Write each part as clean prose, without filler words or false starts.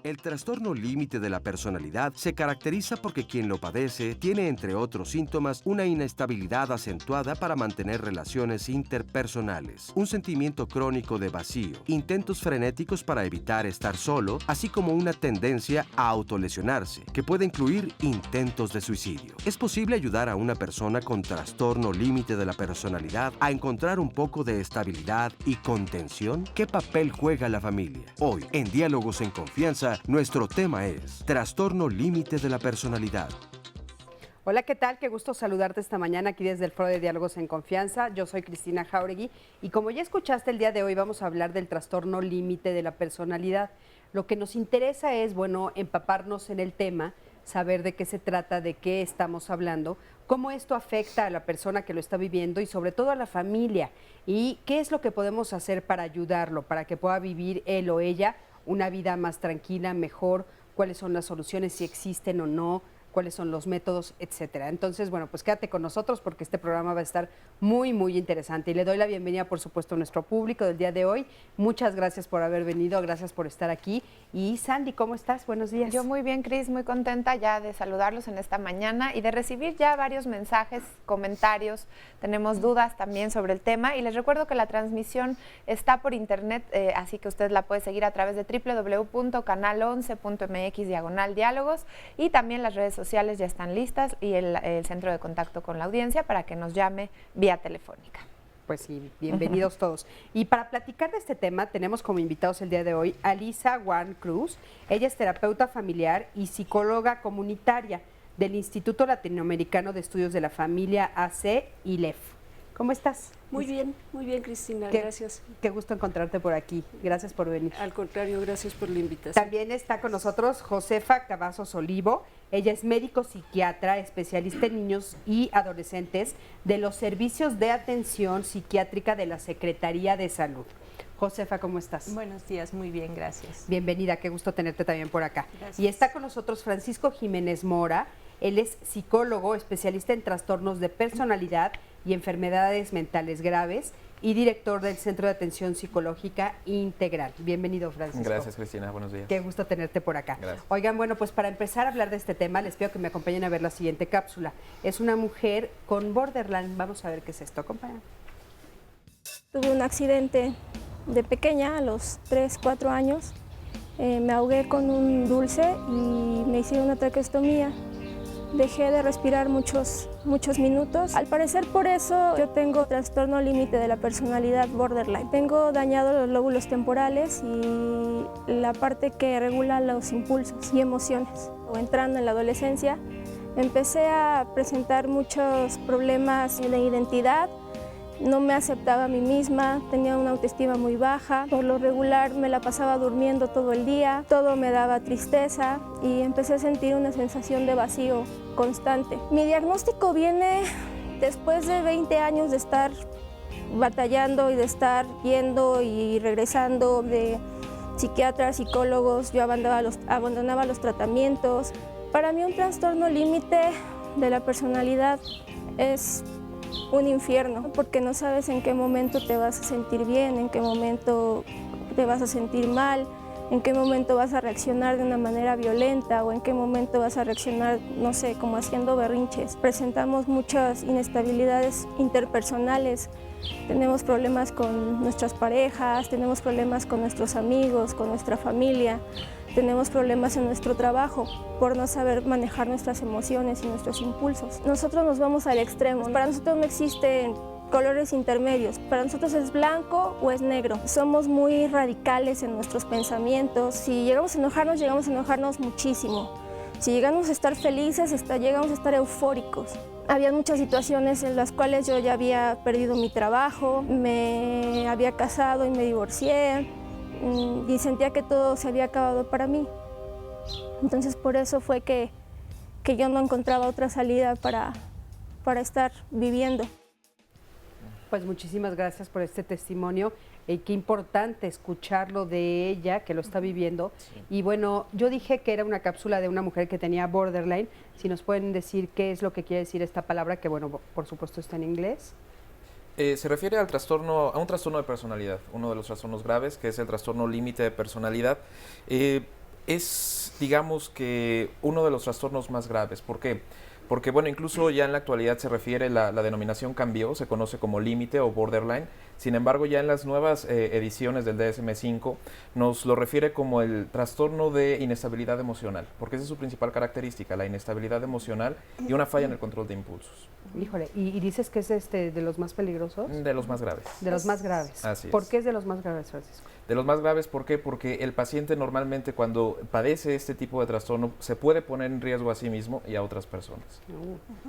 El trastorno límite de la personalidad se caracteriza porque quien lo padece tiene, entre otros síntomas, una inestabilidad acentuada para mantener relaciones interpersonales, un sentimiento crónico de vacío, intentos frenéticos para evitar estar solo, así como una tendencia a autolesionarse, que puede incluir intentos de suicidio. ¿Es posible ayudar a una persona con trastorno límite de la personalidad a encontrar un poco de estabilidad y contención? ¿Qué papel juega la familia? Hoy, en Diálogos en Confianza, nuestro tema es Trastorno límite de la personalidad. Hola, ¿qué tal? Qué gusto saludarte esta mañana aquí desde el Foro de Diálogos en Confianza. Yo soy Cristina Jauregui y como ya escuchaste, el día de hoy vamos a hablar del trastorno límite de la personalidad. Lo que nos interesa es, bueno, empaparnos en el tema, saber de qué se trata, de qué estamos hablando, cómo esto afecta a la persona que lo está viviendo y sobre todo a la familia, y qué es lo que podemos hacer para ayudarlo, para que pueda vivir él o ella una vida más tranquila, mejor, cuáles son las soluciones, si existen o no, cuáles son los métodos, etcétera. Entonces, bueno, pues quédate con nosotros porque este programa va a estar muy, muy interesante. Y le doy la bienvenida, por supuesto, a nuestro público del día de hoy. Muchas gracias por haber venido, gracias por estar aquí. Y Sandy, ¿cómo estás? Buenos días. Yo muy bien, Cris, muy contenta ya de saludarlos en esta mañana y de recibir ya varios mensajes, comentarios. Tenemos dudas también sobre el tema y les recuerdo que la transmisión está por internet, así que usted la puede seguir a través de www.canal11.mx/diálogos y también las redes sociales ya están listas y el centro de contacto con la audiencia para que nos llame vía telefónica. Pues sí, bienvenidos todos. Y para platicar de este tema tenemos como invitados el día de hoy a Lisa Juan Cruz. Ella es terapeuta familiar y psicóloga comunitaria del Instituto Latinoamericano de Estudios de la Familia, AC-ILEF. ¿Cómo estás? Muy bien, Cristina, gracias. Qué gusto encontrarte por aquí. Gracias por venir. Al contrario, gracias por la invitación. También está con nosotros Josefa Cavazos Olivo. Ella es médico psiquiatra, especialista en niños y adolescentes de los servicios de atención psiquiátrica de la Secretaría de Salud. Josefa, ¿cómo estás? Buenos días, muy bien, gracias. Bienvenida, qué gusto tenerte también por acá. Gracias. Y está con nosotros Francisco Jiménez Mora. Él es psicólogo, especialista en trastornos de personalidad y enfermedades mentales graves y director del Centro de Atención Psicológica Integral. Bienvenido, Francisco. Gracias, Cristina. Buenos días. Qué gusto tenerte por acá. Gracias. Oigan, bueno, pues para empezar a hablar de este tema, les pido que me acompañen a ver la siguiente cápsula. Es una mujer con borderline. Vamos a ver qué es esto, acompañan. Tuve un accidente de pequeña, a los 3, 4 años. Me ahogué con un dulce y me hicieron una traqueostomía. Dejé de respirar muchos minutos. Al parecer por eso yo tengo trastorno límite de la personalidad borderline. Tengo dañados los lóbulos temporales y la parte que regula los impulsos y emociones. Entrando en la adolescencia, empecé a presentar muchos problemas de identidad. No me aceptaba a mí misma, tenía una autoestima muy baja. Por lo regular me la pasaba durmiendo todo el día, todo me daba tristeza y empecé a sentir una sensación de vacío constante. Mi diagnóstico viene después de 20 años de estar batallando y de estar yendo y regresando de psiquiatras, psicólogos. Yo abandonaba los tratamientos. Para mí un trastorno límite de la personalidad es un infierno, porque no sabes en qué momento te vas a sentir bien, en qué momento te vas a sentir mal, en qué momento vas a reaccionar de una manera violenta o en qué momento vas a reaccionar, no sé, como haciendo berrinches. Presentamos muchas inestabilidades interpersonales, tenemos problemas con nuestras parejas, tenemos problemas con nuestros amigos, con nuestra familia, tenemos problemas en nuestro trabajo por no saber manejar nuestras emociones y nuestros impulsos. Nosotros nos vamos al extremo. Para nosotros no existen colores intermedios. Para nosotros es blanco o es negro. Somos muy radicales en nuestros pensamientos. Si llegamos a enojarnos muchísimo. Si llegamos a estar felices, llegamos a estar eufóricos. Había muchas situaciones en las cuales yo ya había perdido mi trabajo, me había casado y me divorcié. y sentía que todo se había acabado para mí. Entonces por eso fue que yo no encontraba otra salida para estar viviendo. Pues muchísimas gracias por este testimonio. Qué importante escucharlo de ella, que lo está viviendo. Sí. Y bueno, yo dije que era una cápsula de una mujer que tenía borderline. Si nos pueden decir qué es lo que quiere decir esta palabra, que bueno, por supuesto está en inglés. Se refiere al trastorno, a un trastorno de personalidad, uno de los trastornos graves, que es el trastorno límite de personalidad. Es, digamos que, uno de los trastornos más graves. ¿Por qué? Porque, bueno, incluso ya en la actualidad se refiere, la denominación cambió, se conoce como límite o borderline. Sin embargo, ya en las nuevas ediciones del DSM-5 nos lo refiere como el trastorno de inestabilidad emocional, porque esa es su principal característica, la inestabilidad emocional y una falla en el control de impulsos. Híjole, ¿y dices que es de los más peligrosos? De los más graves. De los más graves. Así es. ¿Por qué es de los más graves, Francisco? De los más graves, ¿por qué? Porque el paciente normalmente cuando padece este tipo de trastorno se puede poner en riesgo a sí mismo y a otras personas.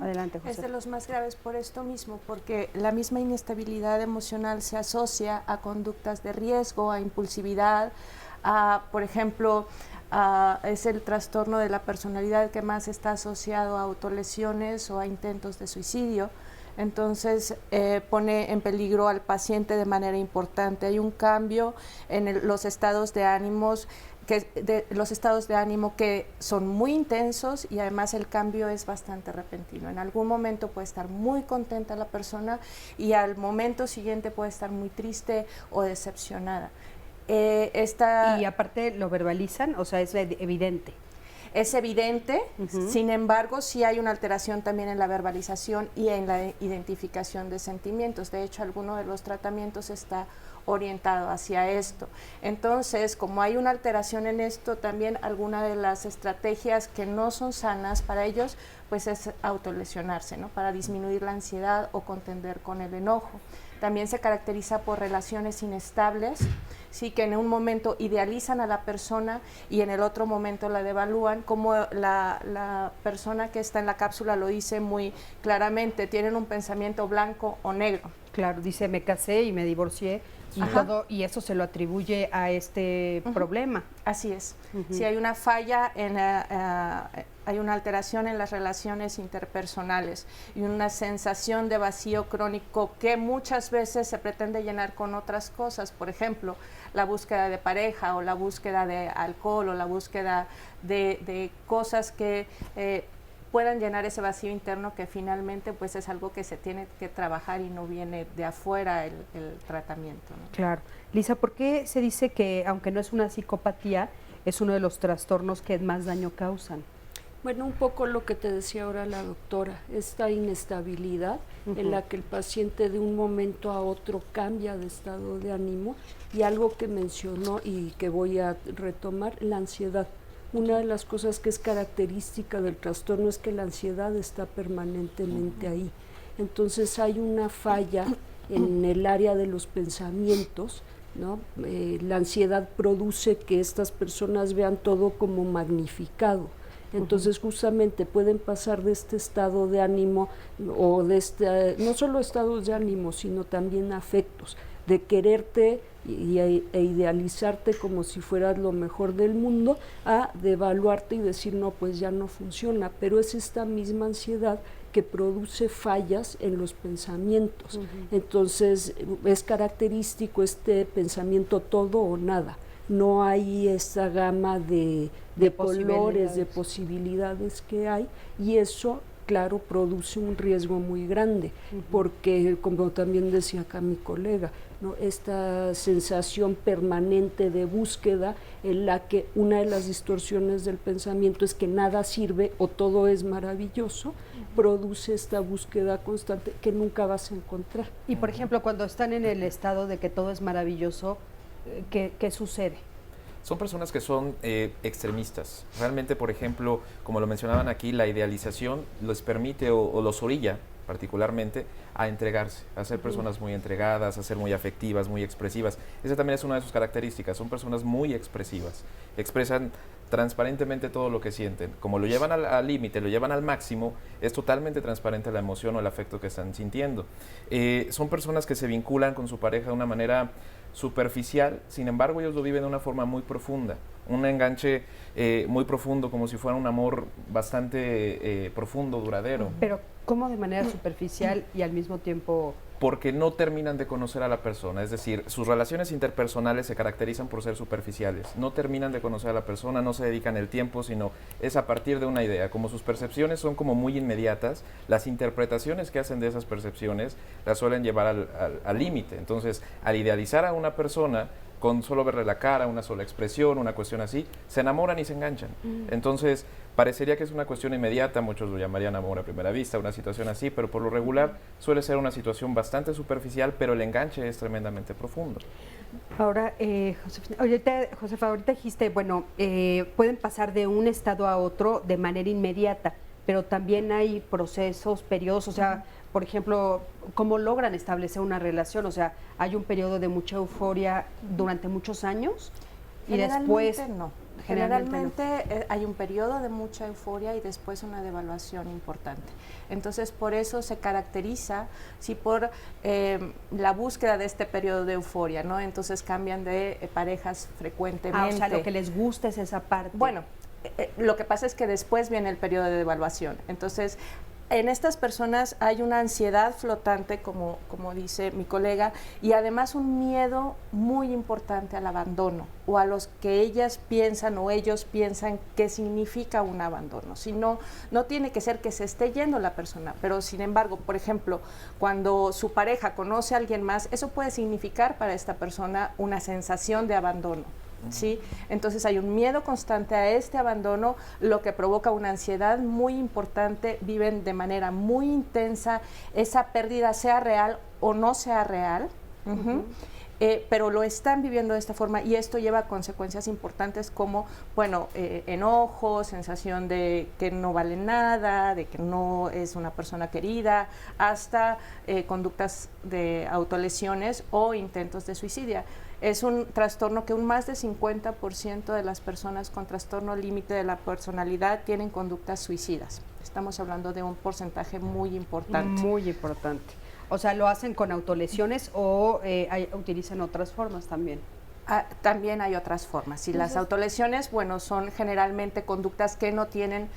Adelante, Es José. de los más graves por esto mismo, porque la misma inestabilidad emocional se asocia a conductas de riesgo, a impulsividad, a, por ejemplo, es el trastorno de la personalidad que más está asociado a autolesiones o a intentos de suicidio. Entonces pone en peligro al paciente de manera importante. Hay un cambio en los estados de ánimos que son muy intensos y además el cambio es bastante repentino. En algún momento puede estar muy contenta la persona y al momento siguiente puede estar muy triste o decepcionada. Y aparte lo verbalizan, o sea, es evidente. Es evidente, sin embargo, sí hay una alteración también en la verbalización y en la identificación de sentimientos. De hecho, alguno de los tratamientos está orientado hacia esto. Entonces, como hay una alteración en esto, también alguna de las estrategias que no son sanas para ellos, pues es autolesionarse, ¿no? Para disminuir la ansiedad o contender con el enojo. También se caracteriza por relaciones inestables, sí, que en un momento idealizan a la persona y en el otro momento la devalúan, como la persona que está en la cápsula lo dice muy claramente, tienen un pensamiento blanco o negro. Claro, dice, me casé y me divorcié y eso se lo atribuye a este problema. Así es. Si hay una falla, hay una alteración en las relaciones interpersonales y una sensación de vacío crónico que muchas veces se pretende llenar con otras cosas, por ejemplo, la búsqueda de pareja o la búsqueda de alcohol o la búsqueda de cosas que puedan llenar ese vacío interno que finalmente pues es algo que se tiene que trabajar y no viene de afuera el tratamiento, ¿no? Claro. Lisa, ¿por qué se dice que aunque no es una psicopatía, es uno de los trastornos que más daño causan? Bueno, un poco lo que te decía ahora la doctora, esta inestabilidad en la que el paciente de un momento a otro cambia de estado de ánimo y algo que mencionó y que voy a retomar, la ansiedad. Una de las cosas que es característica del trastorno es que la ansiedad está permanentemente ahí. Entonces hay una falla en el área de los pensamientos, ¿no? La ansiedad produce que estas personas vean todo como magnificado. Entonces justamente pueden pasar de este estado de ánimo o de no solo estados de ánimo, sino también afectos, de quererte e idealizarte como si fueras lo mejor del mundo, a devaluarte y decir, no, pues ya no funciona, pero es esta misma ansiedad que produce fallas en los pensamientos. Entonces es característico este pensamiento todo o nada. No hay esa gama de colores, de posibilidades que hay, y eso, claro, produce un riesgo muy grande, porque, como también decía acá mi colega, ¿no? Esta sensación permanente de búsqueda en la que una de las distorsiones del pensamiento es que nada sirve o todo es maravilloso, produce esta búsqueda constante que nunca vas a encontrar. Y por ejemplo, cuando están en el estado de que todo es maravilloso, ¿qué sucede? Son personas que son extremistas. Realmente, por ejemplo, como lo mencionaban aquí, la idealización les permite o los orilla particularmente, a entregarse, a ser personas muy entregadas, a ser muy afectivas, muy expresivas. Esa también es una de sus características, son personas muy expresivas, expresan transparentemente todo lo que sienten. Como lo llevan al límite, lo llevan al máximo, es totalmente transparente la emoción o el afecto que están sintiendo. Son personas que se vinculan con su pareja de una manera superficial, sin embargo ellos lo viven de una forma muy profunda, un enganche muy profundo, como si fuera un amor bastante profundo, duradero. Pero ¿cómo de manera superficial y al mismo tiempo...? Porque no terminan de conocer a la persona, es decir, sus relaciones interpersonales se caracterizan por ser superficiales, no terminan de conocer a la persona, no se dedican el tiempo, sino es a partir de una idea. Como sus percepciones son como muy inmediatas, las interpretaciones que hacen de esas percepciones las suelen llevar al límite. Entonces, al idealizar a una persona, con solo verle la cara, una sola expresión, una cuestión así, se enamoran y se enganchan. Entonces, parecería que es una cuestión inmediata, muchos lo llamarían amor a primera vista, una situación así, pero por lo regular suele ser una situación bastante superficial, pero el enganche es tremendamente profundo. Ahora, Josefa, ahorita dijiste, bueno, pueden pasar de un estado a otro de manera inmediata, pero también hay procesos, periodos, o sea, por ejemplo, ¿cómo logran establecer una relación? O sea, ¿hay un periodo de mucha euforia durante muchos años? Y después... no. Generalmente hay un periodo de mucha euforia y después una devaluación importante. Entonces, por eso se caracteriza, sí, por la búsqueda de este periodo de euforia, ¿no? Entonces cambian de parejas frecuentemente. o sea, lo que les gusta es esa parte. Bueno, lo que pasa es que después viene el periodo de devaluación. Entonces, en estas personas hay una ansiedad flotante, como dice mi colega, y además un miedo muy importante al abandono o a los que ellas piensan o ellos piensan que significa un abandono. Si no tiene que ser que se esté yendo la persona, pero sin embargo, por ejemplo, cuando su pareja conoce a alguien más, eso puede significar para esta persona una sensación de abandono. ¿Sí? Entonces hay un miedo constante a este abandono, lo que provoca una ansiedad muy importante, viven de manera muy intensa esa pérdida, sea real o no sea real, pero lo están viviendo de esta forma y esto lleva a consecuencias importantes como, bueno, enojo, sensación de que no vale nada, de que no es una persona querida, hasta conductas de autolesiones o intentos de suicidio. Es un trastorno que un más del 50% de las personas con trastorno límite de la personalidad tienen conductas suicidas. Estamos hablando de un porcentaje muy importante. Muy importante. O sea, ¿lo hacen con autolesiones o utilizan otras formas también? También hay otras formas. Y las autolesiones, bueno, son generalmente conductas que no tienen,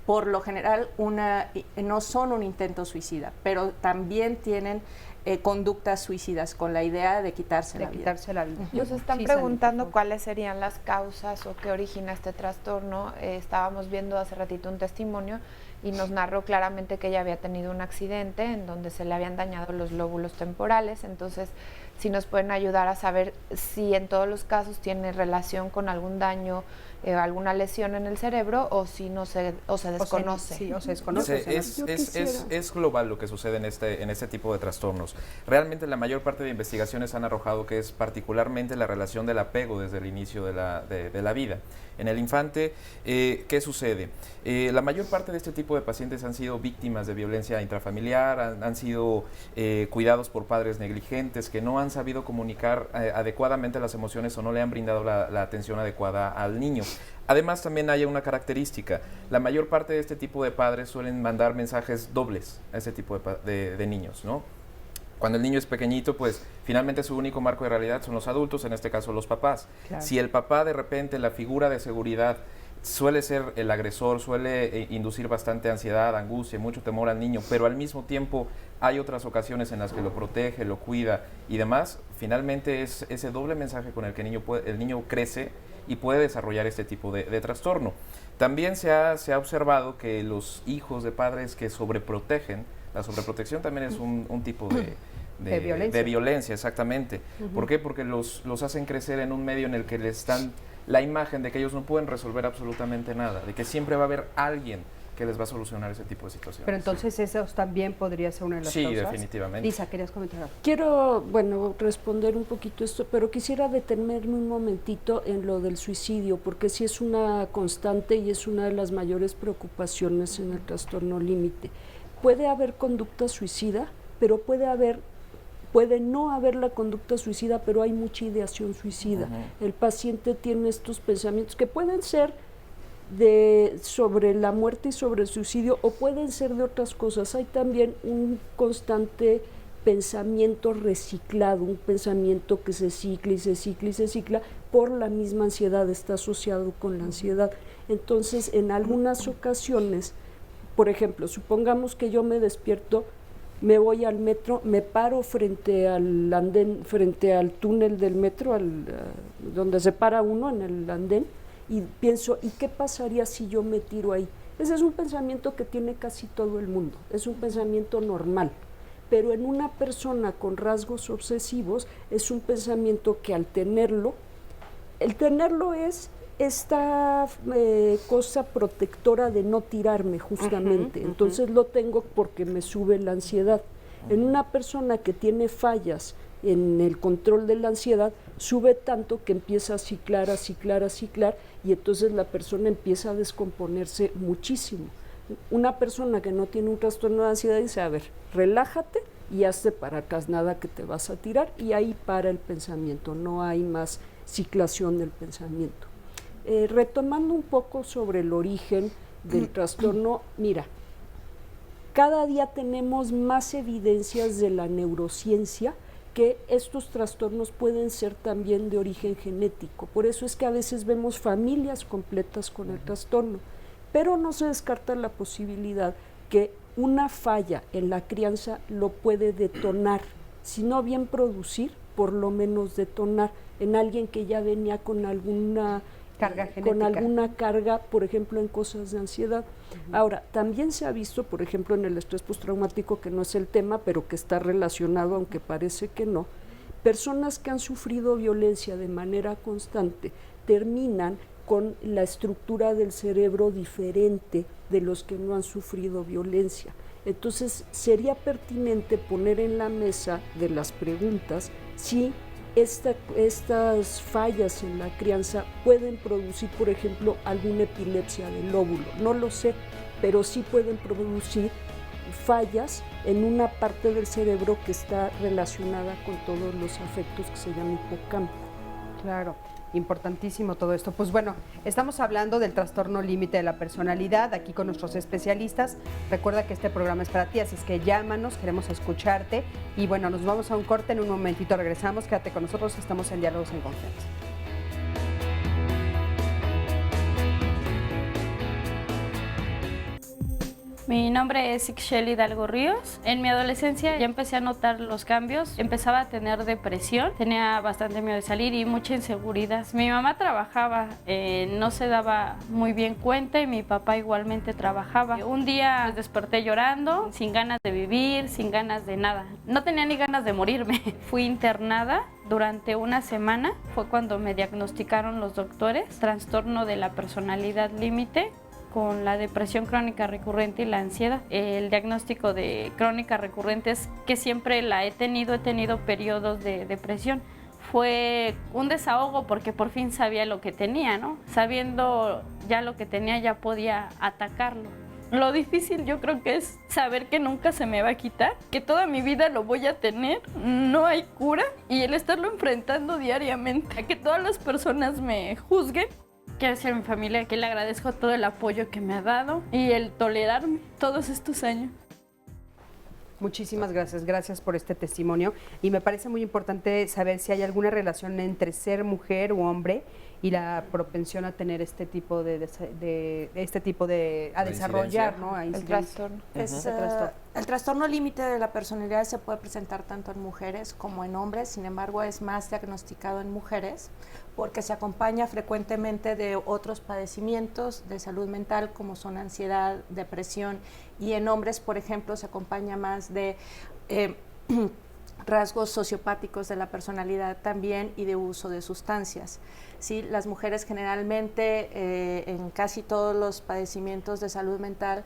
por lo general, no son un intento suicida, pero también tienen conductas suicidas con la idea de quitarse la vida. Nos están preguntando cuáles serían las causas o qué origina este trastorno. Estábamos viendo hace ratito un testimonio y nos narró claramente que ella había tenido un accidente en donde se le habían dañado los lóbulos temporales. Entonces, si nos pueden ayudar a saber si en todos los casos tiene relación con algún daño, alguna lesión en el cerebro, o si no se desconoce. O se desconoce. Es global lo que sucede en este tipo de trastornos. Realmente la mayor parte de investigaciones han arrojado que es particularmente la relación del apego desde el inicio de la vida. En el infante, ¿qué sucede? La mayor parte de este tipo de pacientes han sido víctimas de violencia intrafamiliar, han sido cuidados por padres negligentes que no han sabido comunicar adecuadamente las emociones o no le han brindado la atención adecuada al niño. Además, también hay una característica. La mayor parte de este tipo de padres suelen mandar mensajes dobles a ese tipo de niños, ¿no? Cuando el niño es pequeñito, pues finalmente su único marco de realidad son los adultos, en este caso los papás. Claro. Si el papá de repente, la figura de seguridad, suele ser el agresor, suele inducir bastante ansiedad, angustia, mucho temor al niño, pero al mismo tiempo hay otras ocasiones en las que lo protege, lo cuida y demás, finalmente es ese doble mensaje con el que el niño crece y puede desarrollar este tipo de trastorno. También se ha observado que los hijos de padres que sobreprotegen, la sobreprotección también es un tipo de violencia, exactamente. ¿Por qué? Porque los hacen crecer en un medio en el que les dan la imagen de que ellos no pueden resolver absolutamente nada, de que siempre va a haber alguien que les va a solucionar ese tipo de situaciones. Pero entonces eso también podría ser una de las causas. Sí, definitivamente. Lisa, ¿querías comentar algo? Quiero, responder un poquito esto, pero quisiera detenerme un momentito en lo del suicidio, porque sí es una constante y es una de las mayores preocupaciones en el trastorno límite. puede haber conducta suicida, pero puede no haber la conducta suicida, pero hay mucha ideación suicida. El paciente tiene estos pensamientos que pueden ser sobre la muerte y sobre el suicidio, o pueden ser de otras cosas. Hay también un constante pensamiento reciclado, un pensamiento que se cicla y se cicla y se cicla por la misma ansiedad, está asociado con la ansiedad. Entonces, en algunas ocasiones, por ejemplo, supongamos que yo me despierto, me voy al metro, me paro frente al andén, frente al túnel del metro, donde se para uno en el andén, y pienso, ¿y qué pasaría si yo me tiro ahí? Ese es un pensamiento que tiene casi todo el mundo, es un pensamiento normal, pero en una persona con rasgos obsesivos es un pensamiento que al tenerlo, el tenerlo es esta cosa protectora de no tirarme justamente, entonces lo tengo porque me sube la ansiedad. En una persona que tiene fallas en el control de la ansiedad, sube tanto que empieza a ciclar, a ciclar, a ciclar, y entonces la persona empieza a descomponerse muchísimo. Una persona que no tiene un trastorno de ansiedad dice, a ver, relájate y hazte para acá, nada que te vas a tirar, y ahí para el pensamiento, no hay más ciclación del pensamiento. Retomando un poco sobre el origen del trastorno, mira, cada día tenemos más evidencias de la neurociencia que estos trastornos pueden ser también de origen genético. Por eso es que a veces vemos familias completas con el trastorno, pero no se descarta la posibilidad que una falla en la crianza lo puede detonar, si no bien producir, por lo menos detonar en alguien que ya venía con alguna carga genética. Con alguna carga, por ejemplo, en cosas de ansiedad. Ahora, también se ha visto, por ejemplo, en el estrés postraumático, que no es el tema, pero que está relacionado, aunque parece que no, personas que han sufrido violencia de manera constante terminan con la estructura del cerebro diferente de los que no han sufrido violencia. Entonces, sería pertinente poner en la mesa de las preguntas si estas fallas en la crianza pueden producir, por ejemplo, alguna epilepsia del lóbulo. No lo sé, pero sí pueden producir fallas en una parte del cerebro que está relacionada con todos los afectos que se llama hipocampo. Claro, importantísimo todo esto. Pues bueno, estamos hablando del trastorno límite de la personalidad aquí con nuestros especialistas. Recuerda que este programa es para ti, así es que llámanos, queremos escucharte. Y bueno, nos vamos a un corte, en un momentito regresamos. Quédate con nosotros, estamos en Diálogos en Confianza. Mi nombre es Ixchel Hidalgo Ríos. En mi adolescencia ya empecé a notar los cambios. Empezaba a tener depresión, tenía bastante miedo de salir y mucha inseguridad. Mi mamá trabajaba, no se daba muy bien cuenta, y mi papá igualmente trabajaba. Un día desperté llorando, sin ganas de vivir, sin ganas de nada. No tenía ni ganas de morirme. Fui internada durante una semana. Fue cuando me diagnosticaron los doctores trastorno de la personalidad límite, con la depresión crónica recurrente y la ansiedad. El diagnóstico de crónica recurrente es que siempre la he tenido periodos de depresión. Fue un desahogo porque por fin sabía lo que tenía, ¿no? Sabiendo ya lo que tenía, ya podía atacarlo. Lo difícil yo creo que es saber que nunca se me va a quitar, que toda mi vida lo voy a tener, no hay cura, y el estarlo enfrentando diariamente, a que todas las personas me juzguen. Quiero decir a mi familia que le agradezco todo el apoyo que me ha dado y el tolerarme todos estos años. Muchísimas gracias, gracias por este testimonio. Y me parece muy importante saber si hay alguna relación entre ser mujer u hombre y la propensión a tener este tipo de desarrollar, ¿no? El trastorno. El trastorno límite de la personalidad se puede presentar tanto en mujeres como en hombres, sin embargo es más diagnosticado en mujeres porque se acompaña frecuentemente de otros padecimientos de salud mental como son ansiedad, depresión, y en hombres, por ejemplo, se acompaña más de rasgos sociopáticos de la personalidad también y de uso de sustancias. ¿Sí? Las mujeres generalmente en casi todos los padecimientos de salud mental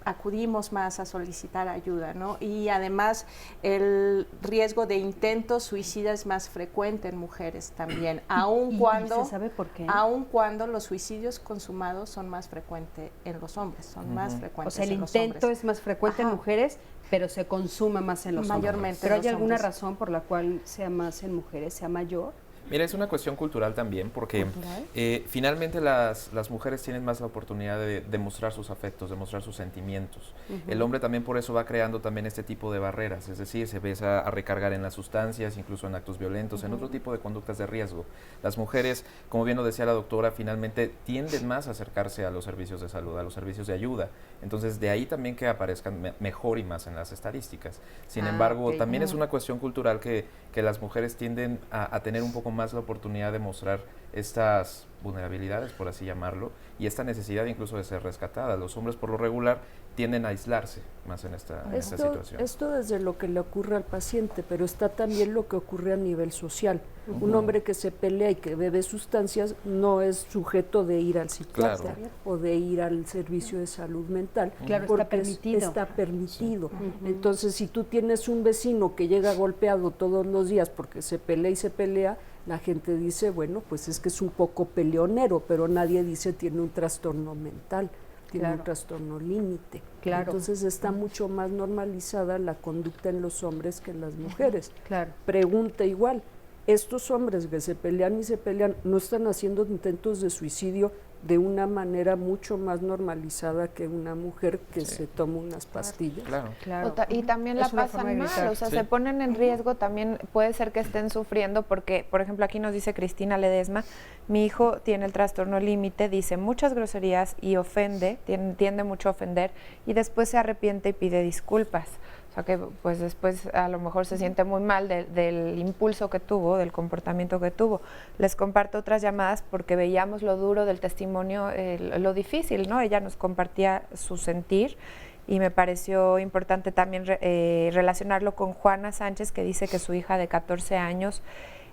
acudimos más a solicitar ayuda, ¿no? Y además el riesgo de intentos suicidas es más frecuente en mujeres también, aun cuando ¿se sabe por qué? Aun cuando los suicidios consumados son más frecuentes en los hombres, son más frecuentes. O sea, el en los intento hombres. es más frecuente en mujeres, pero se consuma más en los Mayormente hombres. ¿Pero en hay los alguna hombres. razón por la cual sea más en mujeres, sea mayor? Mira, es una cuestión cultural también, porque finalmente las mujeres tienen más la oportunidad de demostrar sus afectos, demostrar sus sentimientos. El hombre también por eso va creando también este tipo de barreras, es decir, se empieza a recargar en las sustancias, incluso en actos violentos, en otro tipo de conductas de riesgo. Las mujeres, como bien lo decía la doctora, finalmente tienden más a acercarse a los servicios de salud, a los servicios de ayuda. Entonces, de ahí también que aparezcan mejor y más en las estadísticas. Sin embargo, también es una cuestión cultural que las mujeres tienden a tener un poco más la oportunidad de mostrar estas vulnerabilidades, por así llamarlo, y esta necesidad incluso de ser rescatadas. Los hombres, por lo regular, tienden a aislarse más en esta situación. Esto desde lo que le ocurre al paciente, pero está también lo que ocurre a nivel social. Un hombre que se pelea y que bebe sustancias no es sujeto de ir al psiquiatra o de ir al servicio de salud mental. Claro, porque está permitido. Está permitido. Entonces, si tú tienes un vecino que llega golpeado todos los días porque se pelea y se pelea, la gente dice, bueno, pues es que es un poco peleonero, pero nadie dice tiene un trastorno mental. Tiene un trastorno límite. Entonces está mucho más normalizada la conducta en los hombres que en las mujeres. Pregunta igual, estos hombres que se pelean y se pelean, ¿no están haciendo intentos de suicidio de una manera mucho más normalizada que una mujer que se toma unas pastillas? Y también la pasan mal, o sea, se ponen en riesgo, también puede ser que estén sufriendo porque, por ejemplo, aquí nos dice Cristina Ledesma, mi hijo tiene el trastorno límite, dice muchas groserías y ofende, tiende mucho a ofender y después se arrepiente y pide disculpas. O sea que pues después a lo mejor se siente muy mal del impulso que tuvo, del comportamiento que tuvo. Les comparto otras llamadas porque veíamos lo duro del testimonio, lo difícil, ¿no? Ella nos compartía su sentir y me pareció importante también relacionarlo con Juana Sánchez, que dice que su hija de 14 años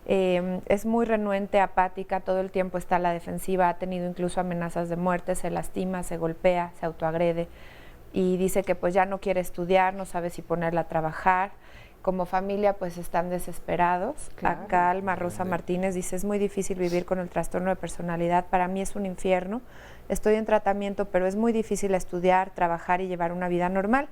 es muy renuente, apática, todo el tiempo está a la defensiva, ha tenido incluso amenazas de muerte, se lastima, se golpea, se autoagrede. Y dice que pues ya no quiere estudiar, no sabe si ponerla a trabajar. Como familia pues están desesperados. Acá Alma Rosa Martínez dice, es muy difícil vivir con el trastorno de personalidad, para mí es un infierno, estoy en tratamiento, pero es muy difícil estudiar, trabajar y llevar una vida normal.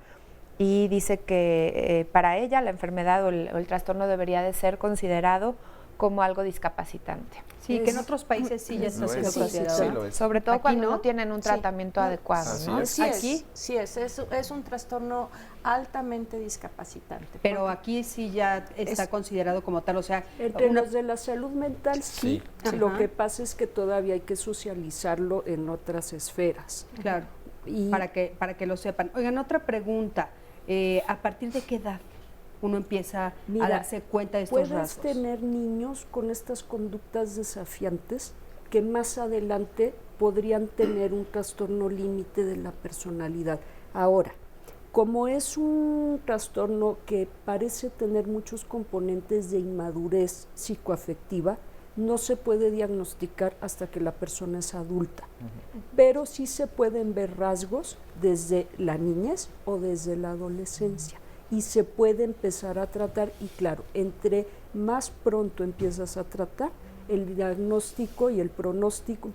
Y dice que para ella la enfermedad o el trastorno debería de ser considerado como algo discapacitante. Sí, que en otros países sí ya está siendo considerado. Sobre todo cuando no tienen un tratamiento adecuado, ¿no? Es un trastorno altamente discapacitante. Pero aquí sí ya está considerado como tal, o sea... Entre los de la salud mental sí. Lo que pasa es que todavía hay que socializarlo en otras esferas. Claro, y para que lo sepan. Oigan, otra pregunta, ¿a partir de qué edad uno empieza a darse cuenta de estos rasgos? Puedes tener niños con estas conductas desafiantes que más adelante podrían tener un trastorno límite de la personalidad. Ahora, como es un trastorno que parece tener muchos componentes de inmadurez psicoafectiva, no se puede diagnosticar hasta que la persona es adulta, pero sí se pueden ver rasgos desde la niñez o desde la adolescencia. Y se puede empezar a tratar y claro, entre más pronto empiezas a tratar, el diagnóstico y el pronóstico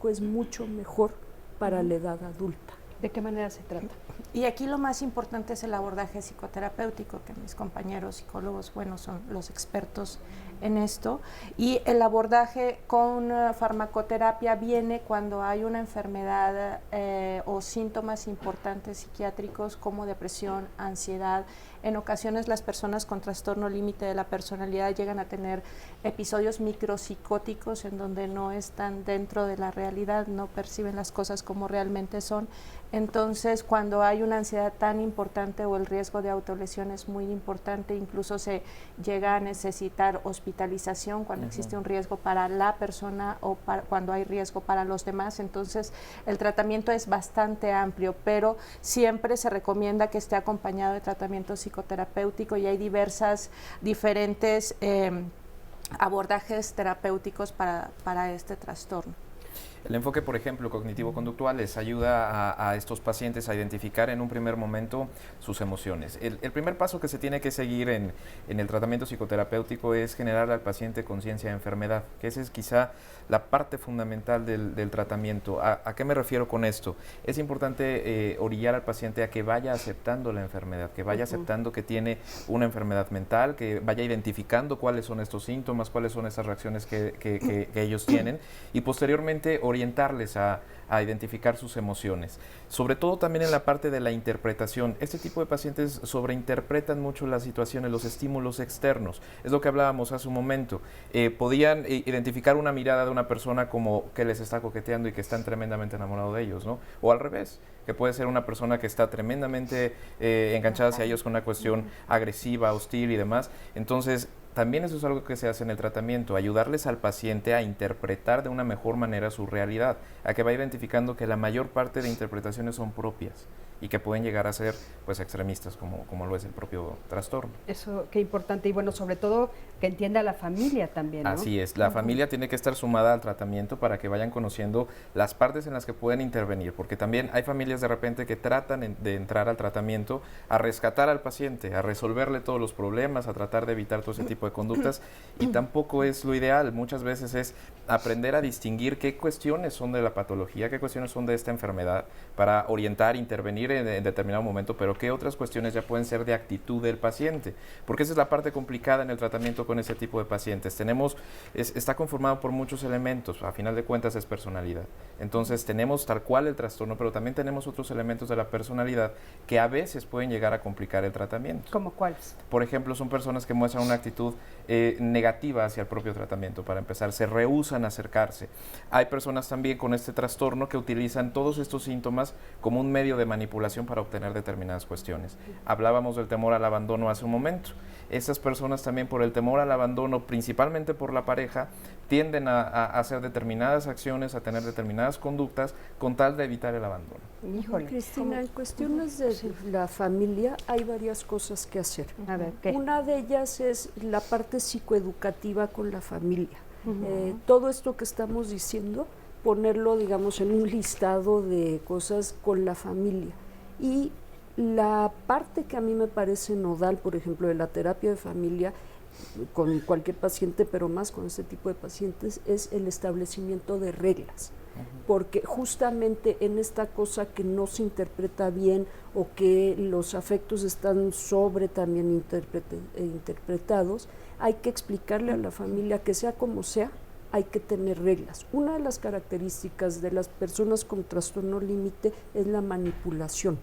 es mucho mejor para la edad adulta. ¿De qué manera se trata? Y aquí lo más importante es el abordaje psicoterapéutico, que mis compañeros psicólogos, bueno, son los expertos en esto. Y el abordaje con farmacoterapia viene cuando hay una enfermedad o síntomas importantes psiquiátricos como depresión, ansiedad. En ocasiones las personas con trastorno límite de la personalidad llegan a tener episodios micropsicóticos en donde no están dentro de la realidad, no perciben las cosas como realmente son. Entonces, cuando hay una ansiedad tan importante o el riesgo de autolesión es muy importante, incluso se llega a necesitar hospitalización hospitalización, cuando existe un riesgo para la persona o cuando hay riesgo para los demás. Entonces, el tratamiento es bastante amplio, pero siempre se recomienda que esté acompañado de tratamiento psicoterapéutico y hay diferentes abordajes terapéuticos para este trastorno. El enfoque, por ejemplo, cognitivo-conductual les ayuda a estos pacientes a identificar en un primer momento sus emociones. El primer paso que se tiene que seguir en el tratamiento psicoterapéutico es generar al paciente conciencia de enfermedad, que esa es quizá la parte fundamental del tratamiento. ¿A qué me refiero con esto? Es importante orillar al paciente a que vaya aceptando la enfermedad, que vaya aceptando que tiene una enfermedad mental, que vaya identificando cuáles son estos síntomas, cuáles son esas reacciones que ellos tienen y posteriormente orientarles a identificar sus emociones. Sobre todo también en la parte de la interpretación. Este tipo de pacientes sobreinterpretan mucho las situaciones, los estímulos externos. Es lo que hablábamos hace un momento. Podían identificar una mirada de una persona como que les está coqueteando y que están tremendamente enamorados de ellos, ¿no? O al revés, que puede ser una persona que está tremendamente enganchada hacia ellos con una cuestión agresiva, hostil y demás. Entonces, también eso es algo que se hace en el tratamiento, ayudarles al paciente a interpretar de una mejor manera su realidad, a que va identificando que la mayor parte de interpretaciones son propias y que pueden llegar a ser pues extremistas como lo es el propio trastorno. Eso, qué importante, y bueno, sobre todo que entienda la familia también, ¿no? Así es, la familia tiene que estar sumada al tratamiento para que vayan conociendo las partes en las que pueden intervenir, porque también hay familias de repente que tratan de entrar al tratamiento a rescatar al paciente, a resolverle todos los problemas, a tratar de evitar todo ese tipo de conductas, y tampoco es lo ideal. Muchas veces es aprender a distinguir qué cuestiones son de la patología, qué cuestiones son de esta enfermedad, para orientar, intervenir en determinado momento, pero qué otras cuestiones ya pueden ser de actitud del paciente, porque esa es la parte complicada en el tratamiento con ese tipo de pacientes. Está conformado por muchos elementos, a final de cuentas es personalidad. Entonces tenemos tal cual el trastorno, pero también tenemos otros elementos de la personalidad que a veces pueden llegar a complicar el tratamiento. ¿Cómo cuáles? Por ejemplo, son personas que muestran una actitud negativa hacia el propio tratamiento. Para empezar, se rehúsan a acercarse. Hay personas también con este trastorno que utilizan todos estos síntomas como un medio de manipulación para obtener determinadas cuestiones. Hablábamos del temor al abandono hace un momento. Estas personas también, por el temor al abandono, principalmente por la pareja, tienden a hacer determinadas acciones, a tener determinadas conductas con tal de evitar el abandono. Híjole. Cristina, en cuestiones de la familia hay varias cosas que hacer. A ver, ¿qué? Una de ellas es la parte psicoeducativa con la familia. Todo esto que estamos diciendo, ponerlo, digamos, en un listado de cosas con la familia. Y la parte que a mí me parece nodal, por ejemplo, de la terapia de familia, con cualquier paciente, pero más con este tipo de pacientes, es el establecimiento de reglas. Porque justamente en esta cosa que no se interpreta bien o que los afectos están también interpretados, hay que explicarle a la familia que sea como sea, hay que tener reglas. Una de las características de las personas con trastorno límite es la manipulación.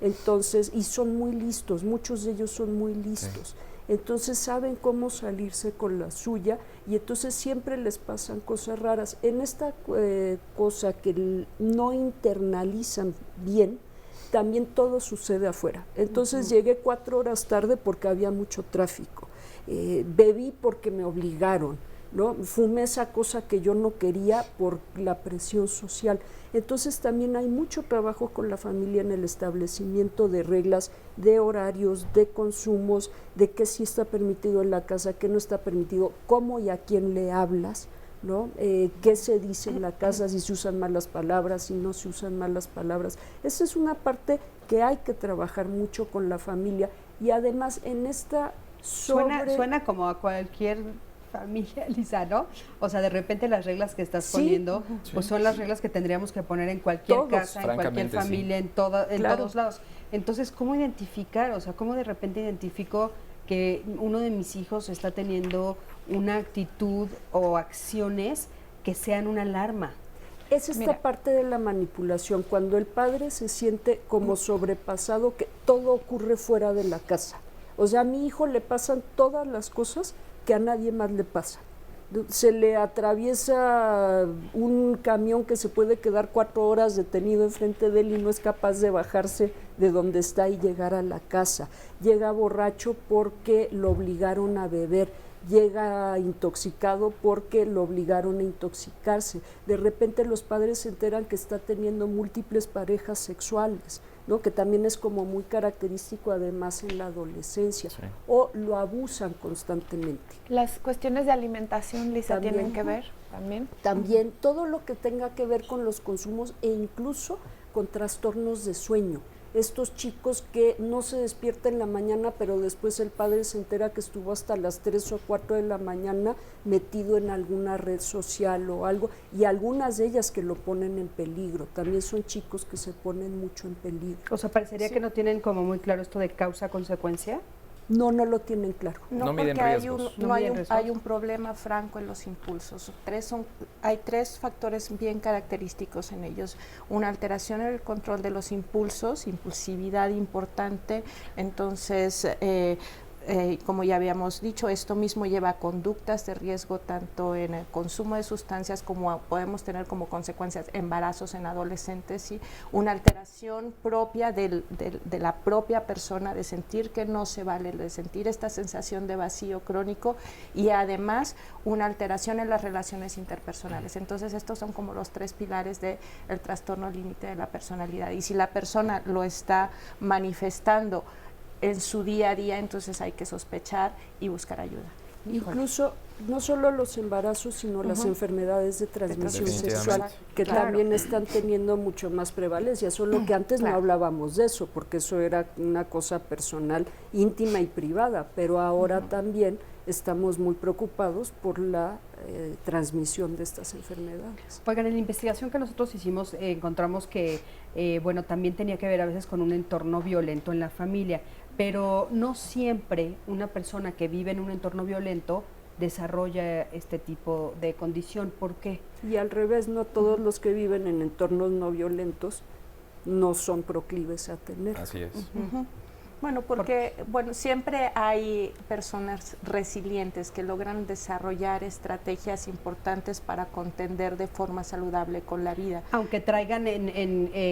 Entonces, y son muy listos, muchos de ellos son muy listos. Sí. Entonces saben cómo salirse con la suya y entonces siempre les pasan cosas raras. En esta cosa que no internalizan bien, también todo sucede afuera. Entonces llegué 4 horas tarde porque había mucho tráfico, bebí porque me obligaron, ¿no? Fumé esa cosa que yo no quería por la presión social. Entonces también hay mucho trabajo con la familia en el establecimiento de reglas, de horarios, de consumos, de qué sí está permitido en la casa, qué no está permitido, cómo y a quién le hablas, ¿no? Qué se dice en la casa, si se usan malas palabras, si no se usan malas palabras. Esa es una parte que hay que trabajar mucho con la familia y además en esta Suena como a cualquier familia, Lisa, ¿no? O sea, de repente las reglas que estás poniendo, pues son las reglas que tendríamos que poner en cualquier casa, en cualquier familia, en todos lados. Entonces, ¿cómo identificar? O sea, ¿cómo de repente identifico que uno de mis hijos está teniendo una actitud o acciones que sean una alarma? Es esta parte de la manipulación, cuando el padre se siente como sobrepasado, que todo ocurre fuera de la casa. O sea, a mi hijo le pasan todas las cosas que a nadie más le pasa. Se le atraviesa un camión que se puede quedar 4 horas detenido enfrente de él y no es capaz de bajarse de donde está y llegar a la casa. Llega borracho porque lo obligaron a beber. llega intoxicado porque lo obligaron a intoxicarse. De repente los padres se enteran que está teniendo múltiples parejas sexuales, ¿no? Que también es como muy característico además en la adolescencia, sí. O lo abusan constantemente. Las cuestiones de alimentación, Lisa, ¿También? ¿tienen que ver? También. También todo lo que tenga que ver con los consumos e incluso con trastornos de sueño. Estos chicos que no se despiertan en la mañana, pero después el padre se entera que estuvo hasta las 3 o 4 de la mañana metido en alguna red social o algo, y algunas de ellas que lo ponen en peligro. También son chicos que se ponen mucho en peligro. O sea, parecería que no tienen como muy claro esto de causa-consecuencia. No lo tienen claro. No miden riesgos. Hay un problema franco en los impulsos. Hay 3 factores bien característicos en ellos. Una alteración en el control de los impulsos, impulsividad importante. Entonces, como ya habíamos dicho, esto mismo lleva a conductas de riesgo tanto en el consumo de sustancias como podemos tener como consecuencias embarazos en adolescentes, ¿sí? Una alteración propia de la propia persona, de sentir que no se vale, de sentir esta sensación de vacío crónico, y además una alteración en las relaciones interpersonales. Entonces estos son como los 3 pilares del trastorno límite de la personalidad, y si la persona lo está manifestando en su día a día, entonces hay que sospechar y buscar ayuda. Incluso no solo los embarazos, sino las enfermedades de transmisión sexual, que también están teniendo mucho más prevalencia, solo que antes no hablábamos de eso, porque eso era una cosa personal, íntima y privada, pero ahora también estamos muy preocupados por la transmisión de estas enfermedades. Oigan, en la investigación que nosotros hicimos encontramos que, también tenía que ver a veces con un entorno violento en la familia, pero no siempre una persona que vive en un entorno violento desarrolla este tipo de condición. ¿Por qué? Y al revés, no todos los que viven en entornos no violentos no son proclives a tener. Así es. Bueno, porque siempre hay personas resilientes que logran desarrollar estrategias importantes para contender de forma saludable con la vida. Aunque traigan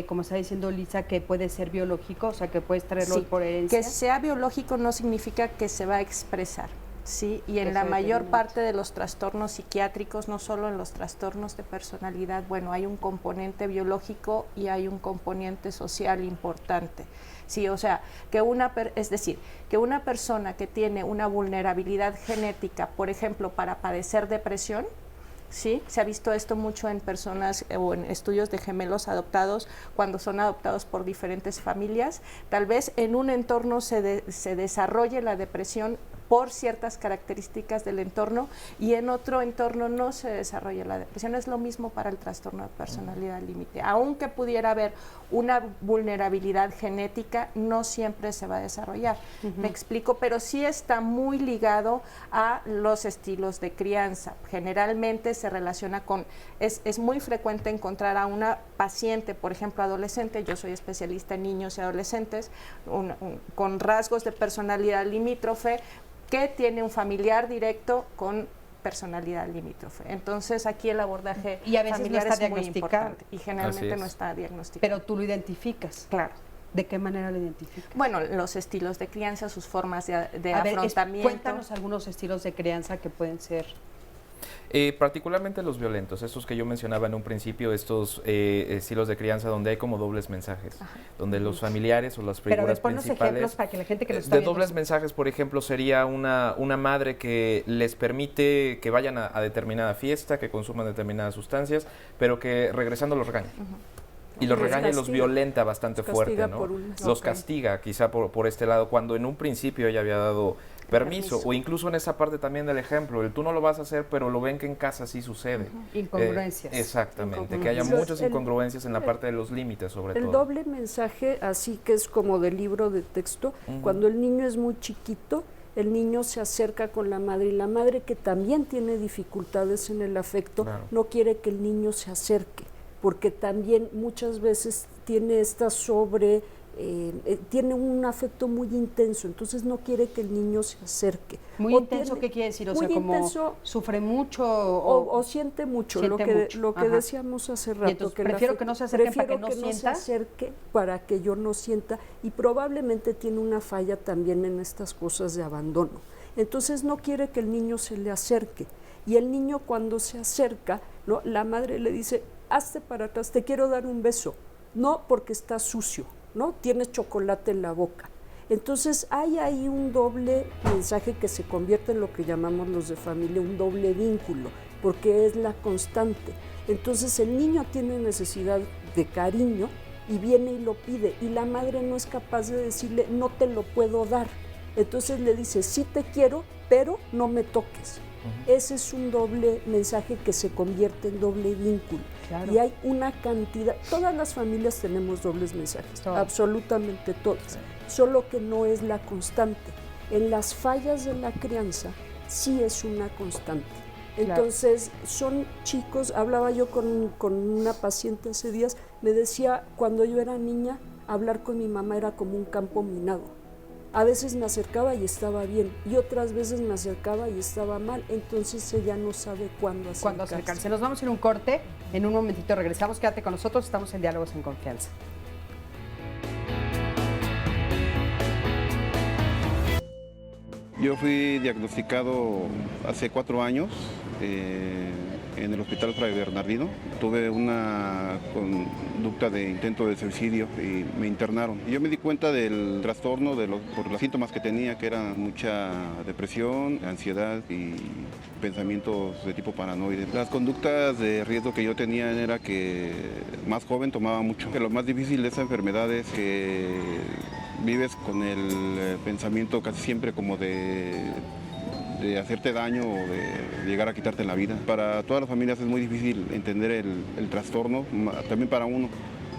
como está diciendo Lisa, que puede ser biológico, o sea, que puedes traerlo por herencia. Que sea biológico no significa que se va a expresar. Sí, y en la mayor parte de los trastornos psiquiátricos, no solo en los trastornos de personalidad, hay un componente biológico y hay un componente social importante. Sí, o sea, que una persona que tiene una vulnerabilidad genética, por ejemplo, para padecer depresión, ¿sí? Se ha visto esto mucho en personas o en estudios de gemelos adoptados, cuando son adoptados por diferentes familias. Tal vez en un entorno se desarrolle la depresión por ciertas características del entorno, y en otro entorno no se desarrolla la depresión. Es lo mismo para el trastorno de personalidad límite. Aunque pudiera haber una vulnerabilidad genética, no siempre se va a desarrollar. Me explico, pero sí está muy ligado a los estilos de crianza. Generalmente se relaciona con, es muy frecuente encontrar a una paciente, por ejemplo, adolescente, yo soy especialista en niños y adolescentes, con rasgos de personalidad limítrofe, que tiene un familiar directo con personalidad limítrofe. Entonces aquí el abordaje familiar es muy importante y generalmente no está diagnosticado. Pero tú lo identificas. Claro. ¿De qué manera lo identificas? Bueno, los estilos de crianza, sus formas de afrontamiento. Cuéntanos algunos estilos de crianza que pueden ser. Particularmente los violentos, estos que yo mencionaba en un principio, estos estilos de crianza donde hay como dobles mensajes, donde los familiares o las figuras principales, ejemplos para que la gente que lo está viendo, dobles mensajes, por ejemplo, sería una madre que les permite que vayan a determinada fiesta, que consuman determinadas sustancias, pero que regresando los regaña. Y los regaña y los violenta bastante fuerte, ¿no? Los castiga, quizá por este lado, cuando en un principio ella había dado permiso, o incluso en esa parte también del ejemplo, tú no lo vas a hacer, pero lo ven que en casa sí sucede. Incongruencias. Exactamente, que haya muchas incongruencias en la parte de los límites, sobre todo. El doble mensaje, así que es como del libro de texto, cuando el niño es muy chiquito, el niño se acerca con la madre, y la madre, que también tiene dificultades en el afecto, no quiere que el niño se acerque, porque también muchas veces tiene tiene un afecto muy intenso, entonces no quiere que el niño se acerque. Muy intenso, ¿qué quiere decir? O sea, como intenso, sufre mucho o siente mucho, lo que decíamos hace rato. Que prefiero que no se acerque para que no sienta. Se acerque para que yo no sienta, y probablemente tiene una falla también en estas cosas de abandono. Entonces no quiere que el niño se le acerque. Y el niño cuando se acerca, ¿no?, la madre le dice, hazte para atrás, te quiero dar un beso. No, porque está sucio, ¿no? Tienes chocolate en la boca. Entonces hay ahí un doble mensaje que se convierte en lo que llamamos los de familia un doble vínculo, porque es la constante. Entonces el niño tiene necesidad de cariño y viene y lo pide, y la madre no es capaz de decirle, no te lo puedo dar. Entonces le dice, sí te quiero, pero no me toques. Ese es un doble mensaje que se convierte en doble vínculo. Claro. Y hay una cantidad, todas las familias tenemos dobles mensajes, absolutamente todas, solo que no es la constante. En las fallas de la crianza sí es una constante. Entonces son chicos, hablaba yo con una paciente hace días, me decía, cuando yo era niña, hablar con mi mamá era como un campo minado. A veces me acercaba y estaba bien, y otras veces me acercaba y estaba mal, entonces ella no sabe cuándo acercarse. Nos vamos a ir a un corte, en un momentito regresamos, quédate con nosotros, estamos en Diálogos en Confianza. Yo fui diagnosticado hace 4 años en el Hospital Fray Bernardino. Tuve una conducta de intento de suicidio y me internaron. Yo me di cuenta del trastorno por los síntomas que tenía, que era mucha depresión, ansiedad y pensamientos de tipo paranoide. Las conductas de riesgo que yo tenía era que más joven tomaba mucho. Que lo más difícil de esa enfermedad es que vives con el pensamiento casi siempre como de hacerte daño o de llegar a quitarte la vida. Para todas las familias es muy difícil entender el trastorno, también para uno,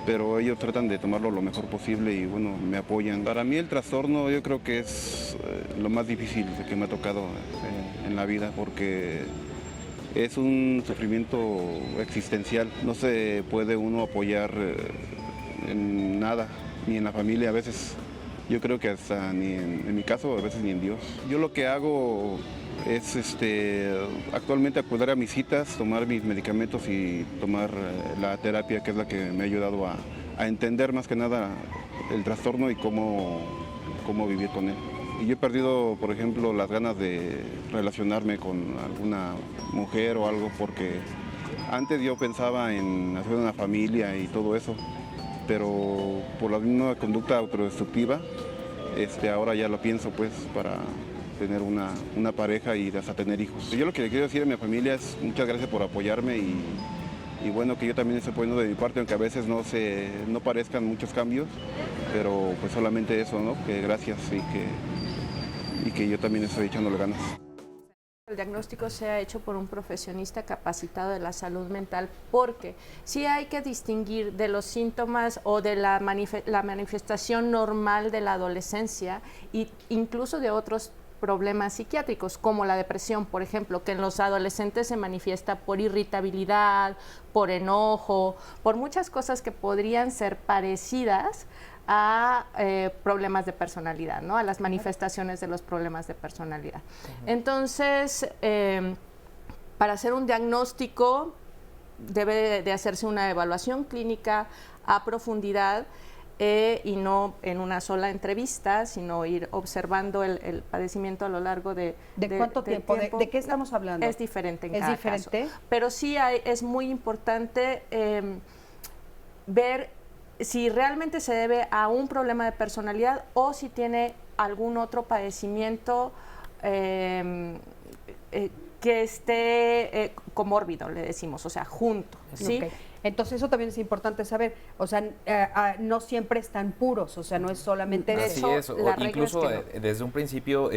pero ellos tratan de tomarlo lo mejor posible y bueno, me apoyan. Para mí el trastorno yo creo que es lo más difícil que me ha tocado en la vida, porque es un sufrimiento existencial. No se puede uno apoyar en nada, ni en la familia a veces. Yo creo que hasta ni en mi caso, a veces ni en Dios. Yo lo que hago es actualmente acudir a mis citas, tomar mis medicamentos y tomar la terapia, que es la que me ha ayudado a entender más que nada el trastorno y cómo vivir con él. Y yo he perdido, por ejemplo, las ganas de relacionarme con alguna mujer o algo, porque antes yo pensaba en hacer una familia y todo eso, pero por la misma conducta autodestructiva, ahora ya lo pienso pues para tener una pareja y hasta tener hijos. Yo lo que le quiero decir a mi familia es muchas gracias por apoyarme y bueno, que yo también estoy poniendo de mi parte, aunque a veces no parezcan muchos cambios, pero pues solamente eso, ¿no? Que gracias y que yo también estoy echándole ganas. El diagnóstico sea hecho por un profesionista capacitado de la salud mental, porque sí hay que distinguir de los síntomas o de la manifestación normal de la adolescencia e incluso de otros problemas psiquiátricos, como la depresión, por ejemplo, que en los adolescentes se manifiesta por irritabilidad, por enojo, por muchas cosas que podrían ser parecidas a problemas de personalidad, ¿no? A las manifestaciones de los problemas de personalidad. Entonces, para hacer un diagnóstico debe de hacerse una evaluación clínica a profundidad y no en una sola entrevista, sino ir observando el padecimiento a lo largo de cuánto tiempo. ¿De qué estamos hablando? Es diferente en cada caso. Pero sí es muy importante ver si realmente se debe a un problema de personalidad o si tiene algún otro padecimiento que esté comórbido, le decimos, o sea, junto, ¿sí? Okay. Entonces eso también es importante saber, o sea, no siempre están puros, o sea, no es solamente eso. Así es, o incluso es que no. Desde un principio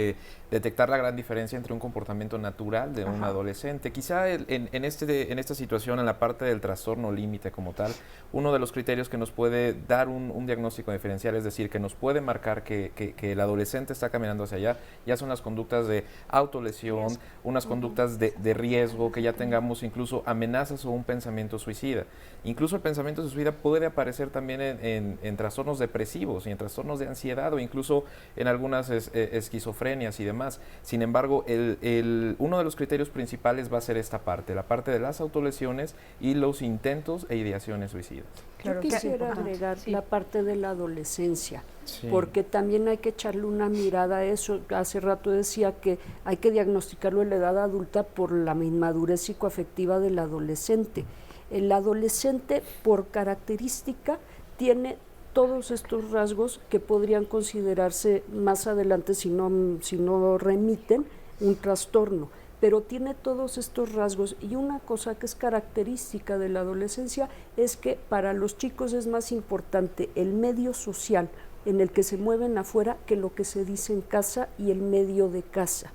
detectar la gran diferencia entre un comportamiento natural de un adolescente. Quizá en esta situación, en la parte del trastorno límite como tal, uno de los criterios que nos puede dar un diagnóstico diferencial, es decir, que nos puede marcar que el adolescente está caminando hacia allá, ya son las conductas de autolesión, unas conductas de riesgo, que ya tengamos incluso amenazas o un pensamiento suicida. Incluso el pensamiento de suicida puede aparecer también en trastornos depresivos y en trastornos de ansiedad o incluso en algunas esquizofrenias y demás. Sin embargo, uno de los criterios principales va a ser esta parte, la parte de las autolesiones y los intentos e ideaciones suicidas. Claro, Yo qué quisiera importante. agregar Sí. la parte de la adolescencia, Sí. porque también hay que echarle una mirada a eso. Hace rato decía que hay que diagnosticarlo en la edad adulta por la inmadurez psicoafectiva del adolescente. El adolescente, por característica, tiene todos estos rasgos que podrían considerarse más adelante, si no remiten, un trastorno. Pero tiene todos estos rasgos, y una cosa que es característica de la adolescencia es que para los chicos es más importante el medio social en el que se mueven afuera que lo que se dice en casa y el medio de casa.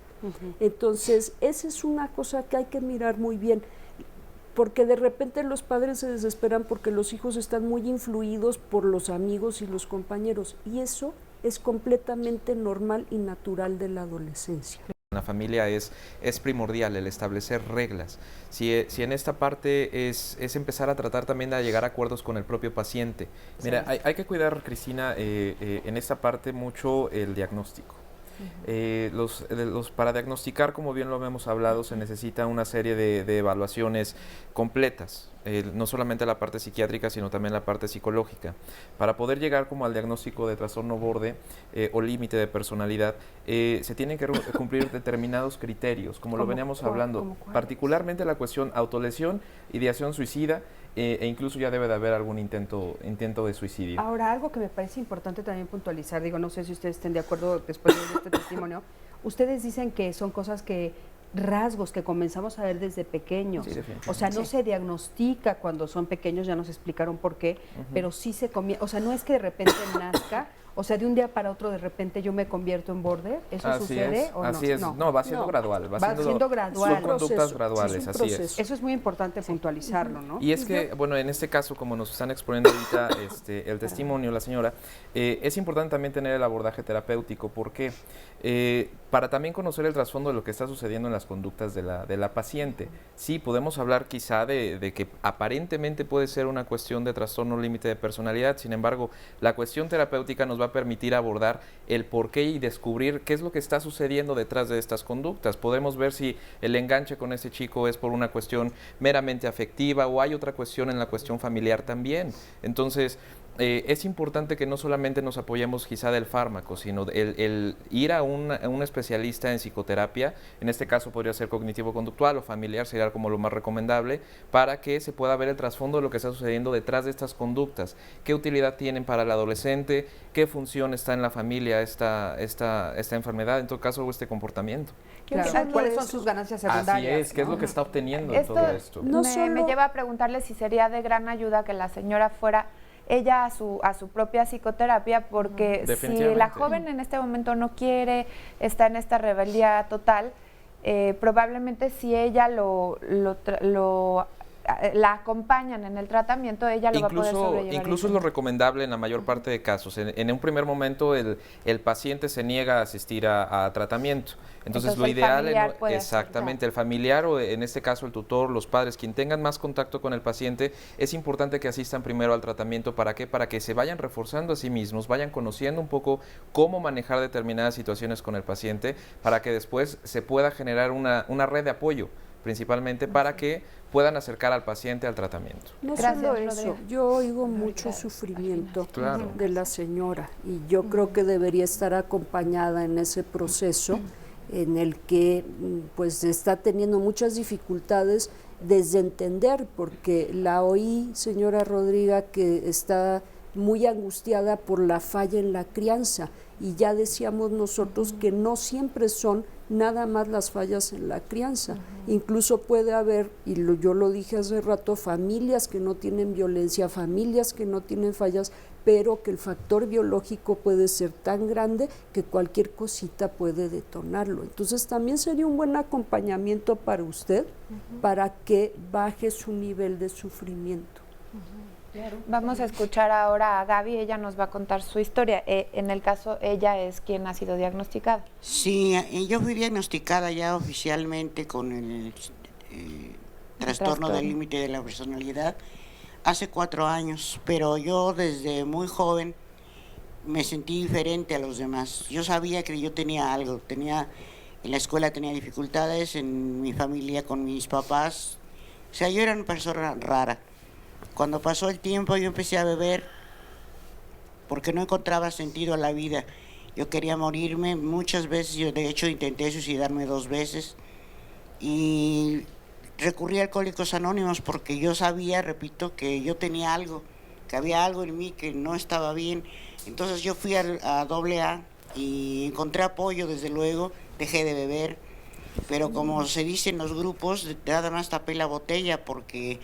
Entonces, esa es una cosa que hay que mirar muy bien, porque de repente los padres se desesperan porque los hijos están muy influidos por los amigos y los compañeros, y eso es completamente normal y natural de la adolescencia. En la familia es primordial el establecer reglas. Si en esta parte es empezar a tratar también de llegar a acuerdos con el propio paciente. Mira, hay que cuidar, Cristina, en esta parte mucho el diagnóstico. Para diagnosticar, como bien lo hemos hablado, se necesita una serie de evaluaciones completas, no solamente la parte psiquiátrica, sino también la parte psicológica. Para poder llegar como al diagnóstico de trastorno borde o límite de personalidad, se tienen que cumplir determinados criterios, como lo veníamos hablando, particularmente la cuestión autolesión, ideación suicida, e incluso ya debe de haber algún intento de suicidio. Ahora, algo que me parece importante también puntualizar, digo, no sé si ustedes estén de acuerdo después de este testimonio, ustedes dicen que son cosas rasgos que comenzamos a ver desde pequeños. Sí, o sea, no se diagnostica cuando son pequeños, ya nos explicaron por qué, pero sí se comienza, o sea, no es que de repente nazca, o sea, de un día para otro de repente yo me convierto en border, ¿eso Así sucede es, o no? así es. No, va siendo gradual. Va siendo gradual. Son conductas graduales, así es. Eso es muy importante puntualizarlo, ¿no? Y es que, bueno, en este caso, como nos están exponiendo ahorita el testimonio, la señora, es importante también tener el abordaje terapéutico. ¿Por qué? Para también conocer el trasfondo de lo que está sucediendo en las conductas de la paciente. Sí, podemos hablar quizá de que aparentemente puede ser una cuestión de trastorno límite de personalidad, sin embargo, la cuestión terapéutica nos va a permitir abordar el porqué y descubrir qué es lo que está sucediendo detrás de estas conductas. Podemos ver si el enganche con este chico es por una cuestión meramente afectiva o hay otra cuestión en la cuestión familiar también. Entonces, es importante que no solamente nos apoyemos quizá del fármaco, sino el ir a un especialista en psicoterapia, en este caso podría ser cognitivo-conductual o familiar, sería como lo más recomendable, para que se pueda ver el trasfondo de lo que está sucediendo detrás de estas conductas, qué utilidad tienen para el adolescente, qué función está en la familia esta enfermedad, en todo caso, este comportamiento. Claro. ¿Cuáles son sus ganancias secundarias? Así es, ¿qué es lo que está obteniendo en todo esto? Me lleva a preguntarle si sería de gran ayuda que la señora fuera ella a su propia psicoterapia, porque si la joven en este momento no quiere, está en esta rebeldía total, probablemente si ella la acompañan en el tratamiento, ella lo va a poder sobrellevar. Incluso es lo recomendable en la mayor parte de casos. En un primer momento el paciente se niega a asistir a tratamiento. Entonces lo ideal es exactamente el familiar o en este caso el tutor, los padres, quien tengan más contacto con el paciente, es importante que asistan primero al tratamiento. ¿Para qué? Para que se vayan reforzando a sí mismos, vayan conociendo un poco cómo manejar determinadas situaciones con el paciente, para que después se pueda generar una red de apoyo, principalmente para que puedan acercar al paciente al tratamiento. No solo eso, yo oigo mucho sufrimiento de la señora y yo creo que debería estar acompañada en ese proceso en el que pues está teniendo muchas dificultades desde entender, porque la oí, señora Rodríguez, que está muy angustiada por la falla en la crianza, y ya decíamos nosotros que no siempre son nada más las fallas en la crianza, incluso puede haber, y yo lo dije hace rato, familias que no tienen violencia, familias que no tienen fallas, pero que el factor biológico puede ser tan grande que cualquier cosita puede detonarlo. Entonces también sería un buen acompañamiento para usted, para que baje su nivel de sufrimiento. Claro. Vamos a escuchar ahora a Gaby, ella nos va a contar su historia. En el caso, ella es quien ha sido diagnosticada. Sí, yo fui diagnosticada ya oficialmente con el trastorno del límite de la personalidad hace 4 años, pero yo desde muy joven me sentí diferente a los demás. Yo sabía que yo tenía algo, en la escuela tenía dificultades, en mi familia con mis papás, o sea, yo era una persona rara. Cuando pasó el tiempo yo empecé a beber porque no encontraba sentido a la vida. Yo quería morirme muchas veces, yo de hecho intenté suicidarme 2 veces y recurrí a Alcohólicos Anónimos porque yo sabía, repito, que yo tenía algo, que había algo en mí que no estaba bien. Entonces yo fui a AA y encontré apoyo, desde luego, dejé de beber, pero como se dice en los grupos, nada más tapé la botella porque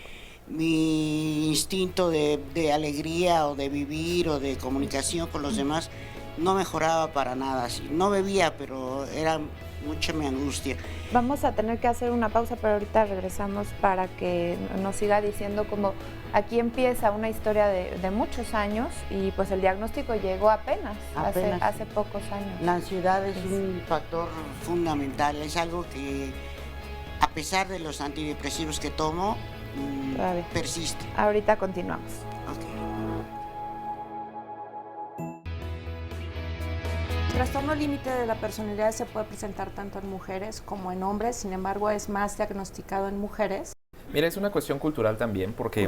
mi instinto de alegría o de vivir o de comunicación con los demás no mejoraba para nada. No bebía, pero era mucha mi angustia. Vamos a tener que hacer una pausa, pero ahorita regresamos para que nos siga diciendo cómo aquí empieza una historia de muchos años y pues el diagnóstico llegó apenas. Hace pocos años. La ansiedad es un factor fundamental, es algo que a pesar de los antidepresivos que tomo, persiste. Ahorita continuamos. El trastorno límite de la personalidad se puede presentar tanto en mujeres como en hombres, sin embargo es más diagnosticado en mujeres. Mira, es una cuestión cultural también, porque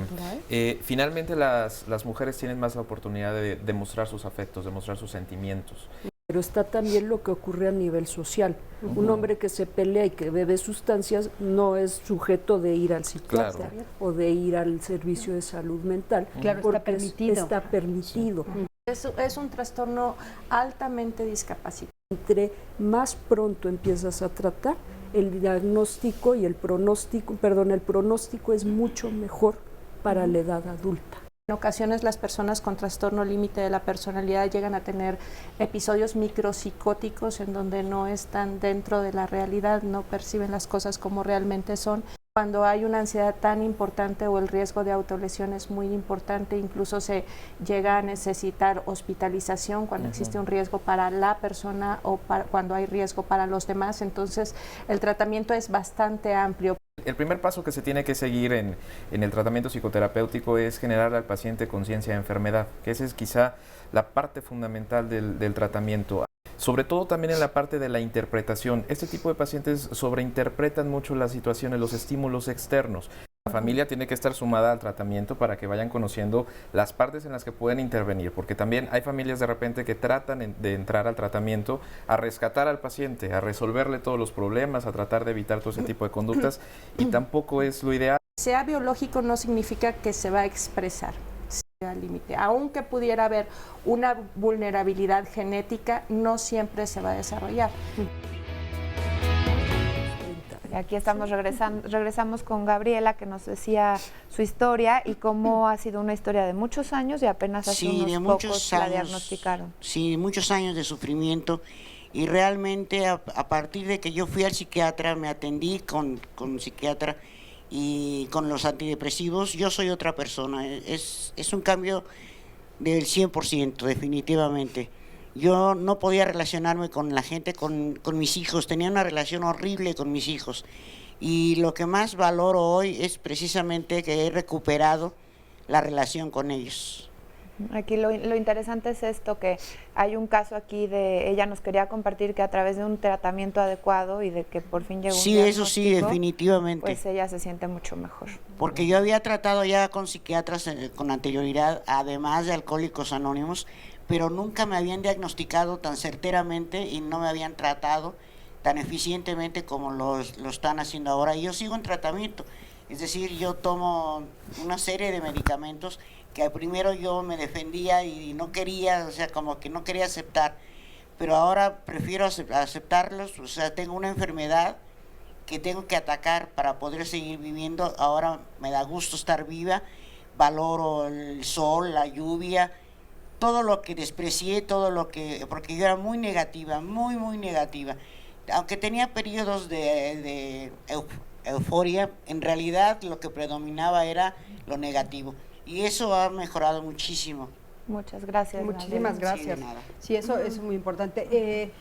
finalmente las mujeres tienen más la oportunidad de demostrar sus afectos, de mostrar sus sentimientos. Pero está también lo que ocurre a nivel social. Un hombre que se pelea y que bebe sustancias no es sujeto de ir al psiquiatra o de ir al servicio de salud mental. Claro, está permitido. Está permitido. Es un trastorno altamente discapacitante. Entre más pronto empiezas a tratar, el diagnóstico y el pronóstico es mucho mejor para la edad adulta. En ocasiones las personas con trastorno límite de la personalidad llegan a tener episodios micropsicóticos en donde no están dentro de la realidad, no perciben las cosas como realmente son. Cuando hay una ansiedad tan importante o el riesgo de autolesión es muy importante, incluso se llega a necesitar hospitalización cuando existe un riesgo para la persona o cuando hay riesgo para los demás. Entonces el tratamiento es bastante amplio. El primer paso que se tiene que seguir en el tratamiento psicoterapéutico es generar al paciente conciencia de enfermedad, que esa es quizá la parte fundamental del tratamiento. Sobre todo también en la parte de la interpretación. Este tipo de pacientes sobreinterpretan mucho las situaciones, los estímulos externos. La familia tiene que estar sumada al tratamiento para que vayan conociendo las partes en las que pueden intervenir, porque también hay familias de repente que tratan de entrar al tratamiento a rescatar al paciente, a resolverle todos los problemas, a tratar de evitar todo ese tipo de conductas, y tampoco es lo ideal. Sea biológico no significa que se va a expresar al límite. Aunque pudiera haber una vulnerabilidad genética, no siempre se va a desarrollar. Aquí estamos regresamos con Gabriela, que nos decía su historia y cómo ha sido una historia de muchos años y apenas hace unos pocos la diagnosticaron. Sí, muchos años de sufrimiento, y realmente a partir de que yo fui al psiquiatra, me atendí con psiquiatra y con los antidepresivos, yo soy otra persona. Es un cambio del 100%, definitivamente. Yo no podía relacionarme con la gente, con mis hijos, tenía una relación horrible con mis hijos, y lo que más valoro hoy es precisamente que he recuperado la relación con ellos. Aquí lo interesante es esto, que hay un caso aquí de, ella nos quería compartir que a través de un tratamiento adecuado y de que por fin llegó un diagnóstico, eso sí, definitivamente. Pues ella se siente mucho mejor. Porque yo había tratado ya con psiquiatras con anterioridad, además de Alcohólicos Anónimos, pero nunca me habían diagnosticado tan certeramente y no me habían tratado tan eficientemente como lo están haciendo ahora. Y yo sigo en tratamiento, es decir, yo tomo una serie de medicamentos que primero yo me defendía y no quería, o sea, como que no quería aceptar, pero ahora prefiero aceptarlos. O sea, tengo una enfermedad que tengo que atacar para poder seguir viviendo. Ahora me da gusto estar viva, valoro el sol, la lluvia, todo lo que desprecié, porque yo era muy negativa, muy negativa. Aunque tenía periodos de euforia, en realidad lo que predominaba era lo negativo. Y eso ha mejorado muchísimo. Muchas gracias. Muchísimas gracias. Sí, eso es muy importante.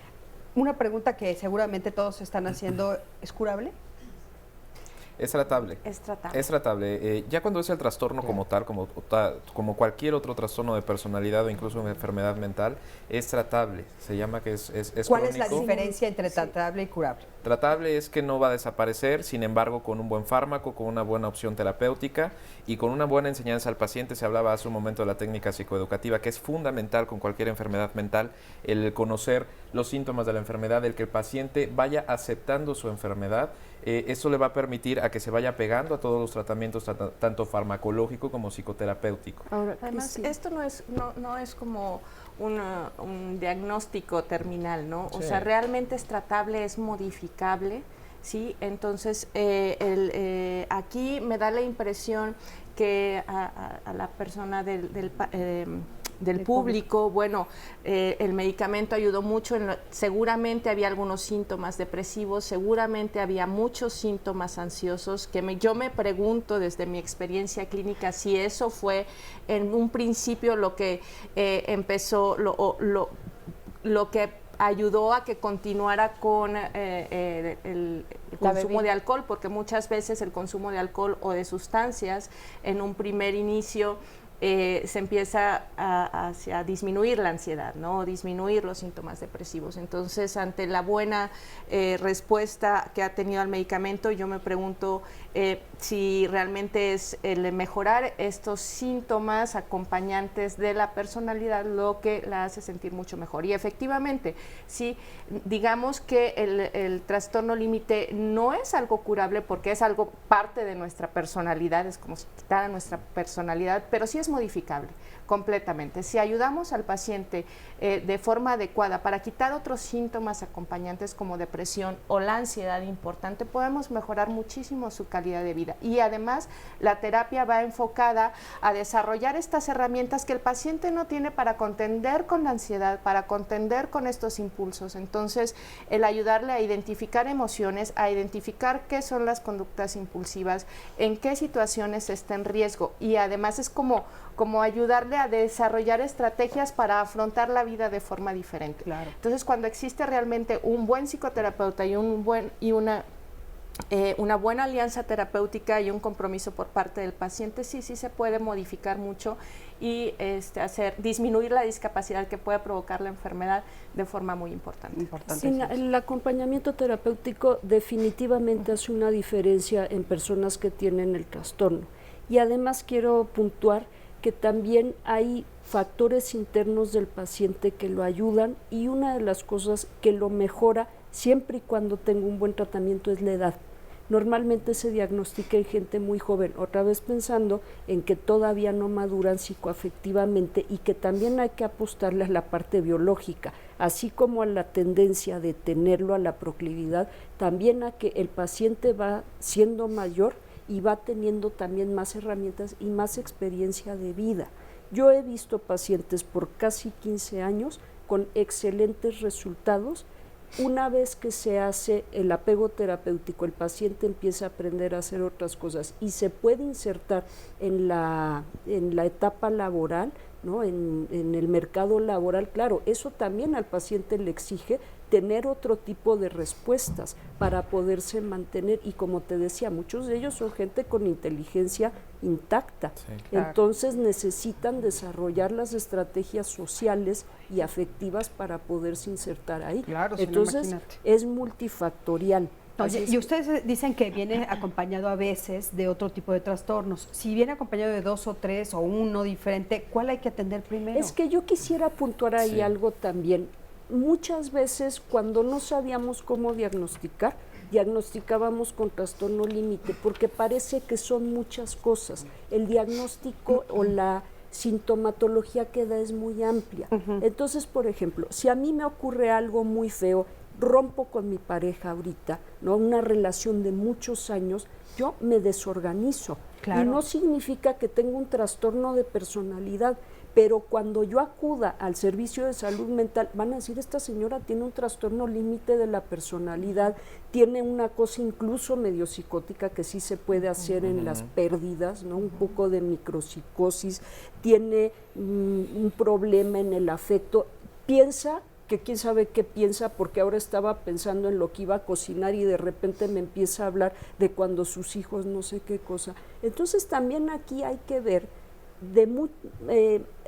Una pregunta que seguramente todos están haciendo, ¿es curable? Es tratable. Es tratable. Es tratable. Ya cuando es el trastorno como tal, como cualquier otro trastorno de personalidad o incluso una enfermedad mental, es tratable. Se llama que es ¿Cuál crónico. es la diferencia entre tratable y curable? Tratable es que no va a desaparecer, sin embargo, con un buen fármaco, con una buena opción terapéutica y con una buena enseñanza al paciente. Se hablaba hace un momento de la técnica psicoeducativa, que es fundamental con cualquier enfermedad mental, el conocer los síntomas de la enfermedad, el que el paciente vaya aceptando su enfermedad. Eso le va a permitir a que se vaya pegando a todos los tratamientos, tanto farmacológico como psicoterapéutico. Ahora, además, esto no es como un diagnóstico terminal, ¿no? O sea, realmente es tratable, es modificable, ¿sí? Entonces, aquí me da la impresión que a la persona del público, bueno, el medicamento ayudó mucho, seguramente había algunos síntomas depresivos, seguramente había muchos síntomas ansiosos, yo me pregunto desde mi experiencia clínica si eso fue en un principio lo que empezó, lo que ayudó a que continuara con el consumo de alcohol, porque muchas veces el consumo de alcohol o de sustancias en un primer inicio se empieza a disminuir la ansiedad, ¿no? Disminuir los síntomas depresivos. Entonces, ante la buena respuesta que ha tenido al medicamento, yo me pregunto si realmente es el mejorar estos síntomas acompañantes de la personalidad lo que la hace sentir mucho mejor. Y efectivamente, sí, digamos que el trastorno límite no es algo curable porque es algo parte de nuestra personalidad, es como si quitara nuestra personalidad, pero sí es modificable completamente. Si ayudamos al paciente de forma adecuada para quitar otros síntomas acompañantes como depresión o la ansiedad importante, podemos mejorar muchísimo su calidad de vida. Y además, la terapia va enfocada a desarrollar estas herramientas que el paciente no tiene para contender con la ansiedad, para contender con estos impulsos. Entonces, el ayudarle a identificar emociones, a identificar qué son las conductas impulsivas, en qué situaciones está en riesgo, y además es como ayudarle a desarrollar estrategias para afrontar la vida de forma diferente. Claro. Entonces, cuando existe realmente un buen psicoterapeuta y una buena alianza terapéutica y un compromiso por parte del paciente, sí se puede modificar mucho y disminuir la discapacidad que puede provocar la enfermedad de forma muy importante. Sí, el acompañamiento terapéutico definitivamente hace una diferencia en personas que tienen el trastorno. Y además quiero puntuar que también hay factores internos del paciente que lo ayudan, y una de las cosas que lo mejora siempre y cuando tenga un buen tratamiento es la edad. Normalmente se diagnostica en gente muy joven, otra vez pensando en que todavía no maduran psicoafectivamente y que también hay que apostarle a la parte biológica, así como a la tendencia de tenerlo, a la proclividad, también a que el paciente va siendo mayor y va teniendo también más herramientas y más experiencia de vida. Yo he visto pacientes por casi 15 años con excelentes resultados. Una vez que se hace el apego terapéutico, el paciente empieza a aprender a hacer otras cosas y se puede insertar en la etapa laboral, ¿no? En el mercado laboral. Claro, eso también al paciente le exige tener otro tipo de respuestas para poderse mantener, y como te decía, muchos de ellos son gente con inteligencia intacta, sí, claro. Entonces necesitan desarrollar las estrategias sociales y afectivas para poderse insertar ahí. Claro, entonces es multifactorial. Oye, y ustedes dicen que viene acompañado a veces de otro tipo de trastornos. Si viene acompañado de 2 o 3 o uno diferente, ¿cuál hay que atender primero? Es que yo quisiera puntuar ahí algo también. Muchas veces cuando no sabíamos cómo diagnosticábamos con trastorno límite, porque parece que son muchas cosas. El diagnóstico o la sintomatología que da es muy amplia. Entonces, por ejemplo, si a mí me ocurre algo muy feo, rompo con mi pareja ahorita, ¿no? Una relación de muchos años, yo me desorganizo. Claro. Y no significa que tenga un trastorno de personalidad, pero cuando yo acuda al servicio de salud mental, van a decir, esta señora tiene un trastorno límite de la personalidad, tiene una cosa incluso medio psicótica que sí se puede hacer en las pérdidas, ¿no? Un poco de micropsicosis, tiene un problema en el afecto, piensa que quién sabe qué piensa, porque ahora estaba pensando en lo que iba a cocinar y de repente me empieza a hablar de cuando sus hijos no sé qué cosa. Entonces también aquí hay que ver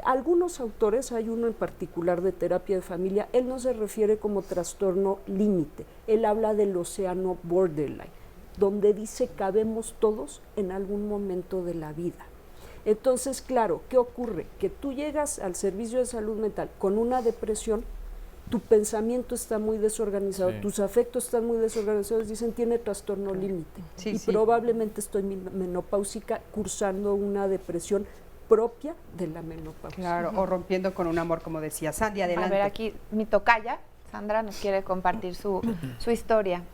algunos autores, hay uno en particular de terapia de familia, él no se refiere como trastorno límite, él habla del océano borderline, donde dice cabemos todos en algún momento de la vida. Entonces, claro, ¿qué ocurre? Que tú llegas al servicio de salud mental con una depresión, tu pensamiento está muy desorganizado, tus afectos están muy desorganizados, dicen tiene trastorno límite y probablemente estoy menopáusica cursando una depresión propia de la menopausia. Claro, o rompiendo con un amor, como decía Sandy, adelante. A ver, aquí mi tocaya, Sandra, nos quiere compartir su historia.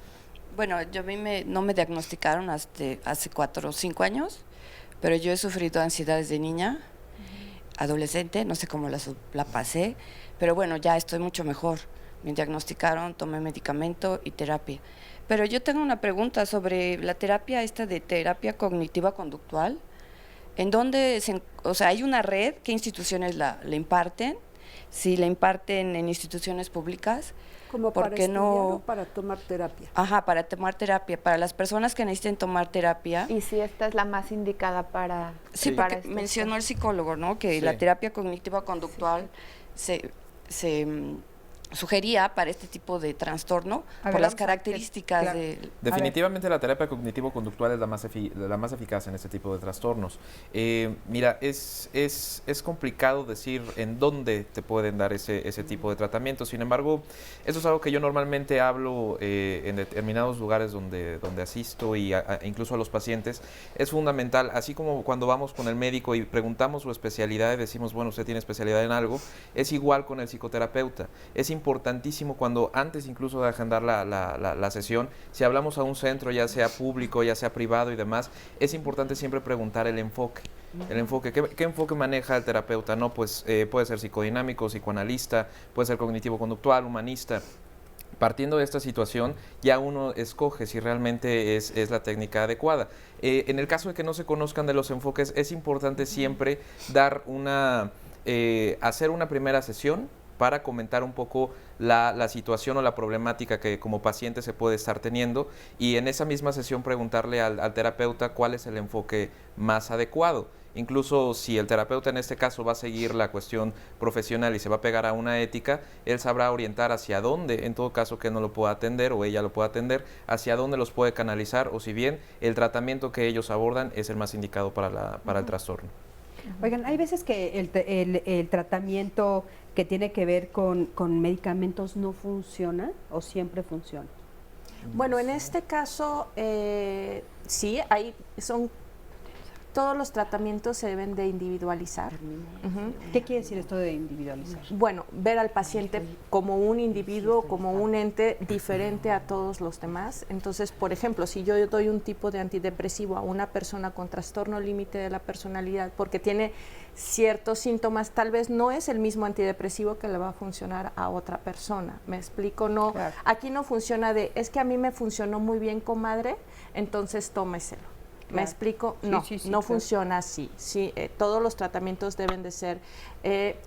Bueno, a mí no me diagnosticaron hasta hace 4 o 5 años, pero yo he sufrido ansiedad desde niña, adolescente, no sé cómo la pasé, pero bueno, ya estoy mucho mejor. Me diagnosticaron, tomé medicamento y terapia. Pero yo tengo una pregunta sobre la terapia de terapia cognitiva conductual. ¿En dónde hay una red? ¿Qué instituciones la imparten? Si la imparten en instituciones públicas. ¿Como para estudiar o para tomar terapia? Ajá, para tomar terapia. Para las personas que necesiten tomar terapia. ¿Y si esta es la más indicada para...? Sí, porque mencionó el psicólogo, ¿no? Que la terapia cognitiva conductual se sugería para este tipo de trastorno por las características de... Definitivamente la terapia cognitivo-conductual es la más eficaz en este tipo de trastornos. Mira, es complicado decir en dónde te pueden dar ese tipo de tratamiento. Sin embargo, eso es algo que yo normalmente hablo en determinados lugares donde asisto y incluso a los pacientes. Es fundamental, así como cuando vamos con el médico y preguntamos su especialidad y decimos, bueno, usted tiene especialidad en algo, es igual con el psicoterapeuta. Es importantísimo cuando antes incluso de agendar la sesión, si hablamos a un centro, ya sea público, ya sea privado y demás, es importante siempre preguntar el enfoque. ¿Qué enfoque maneja el terapeuta? No, pues puede ser psicodinámico, psicoanalista, puede ser cognitivo-conductual, humanista. Partiendo de esta situación, ya uno escoge si realmente es la técnica adecuada. En el caso de que no se conozcan de los enfoques, es importante siempre hacer una primera sesión para comentar un poco la situación o la problemática que como paciente se puede estar teniendo y en esa misma sesión preguntarle al terapeuta cuál es el enfoque más adecuado. Incluso si el terapeuta en este caso va a seguir la cuestión profesional y se va a pegar a una ética, él sabrá orientar hacia dónde, en todo caso que no lo pueda atender o ella lo pueda atender, hacia dónde los puede canalizar o si bien el tratamiento que ellos abordan es el más indicado para el trastorno. Oigan, hay veces que el tratamiento que tiene que ver con medicamentos no funciona o siempre funciona. Bueno, en este caso sí, todos los tratamientos se deben de individualizar. ¿Qué quiere decir esto de individualizar? Bueno, ver al paciente como un individuo, como un ente diferente a todos los demás. Entonces, por ejemplo, si yo doy un tipo de antidepresivo a una persona con trastorno límite de la personalidad porque tiene ciertos síntomas, tal vez no es el mismo antidepresivo que le va a funcionar a otra persona. ¿Me explico? No, claro. Aquí no funciona es que a mí me funcionó muy bien, comadre, entonces tómeselo. ¿Me explico? No, no funciona así. Sí, todos los tratamientos deben de ser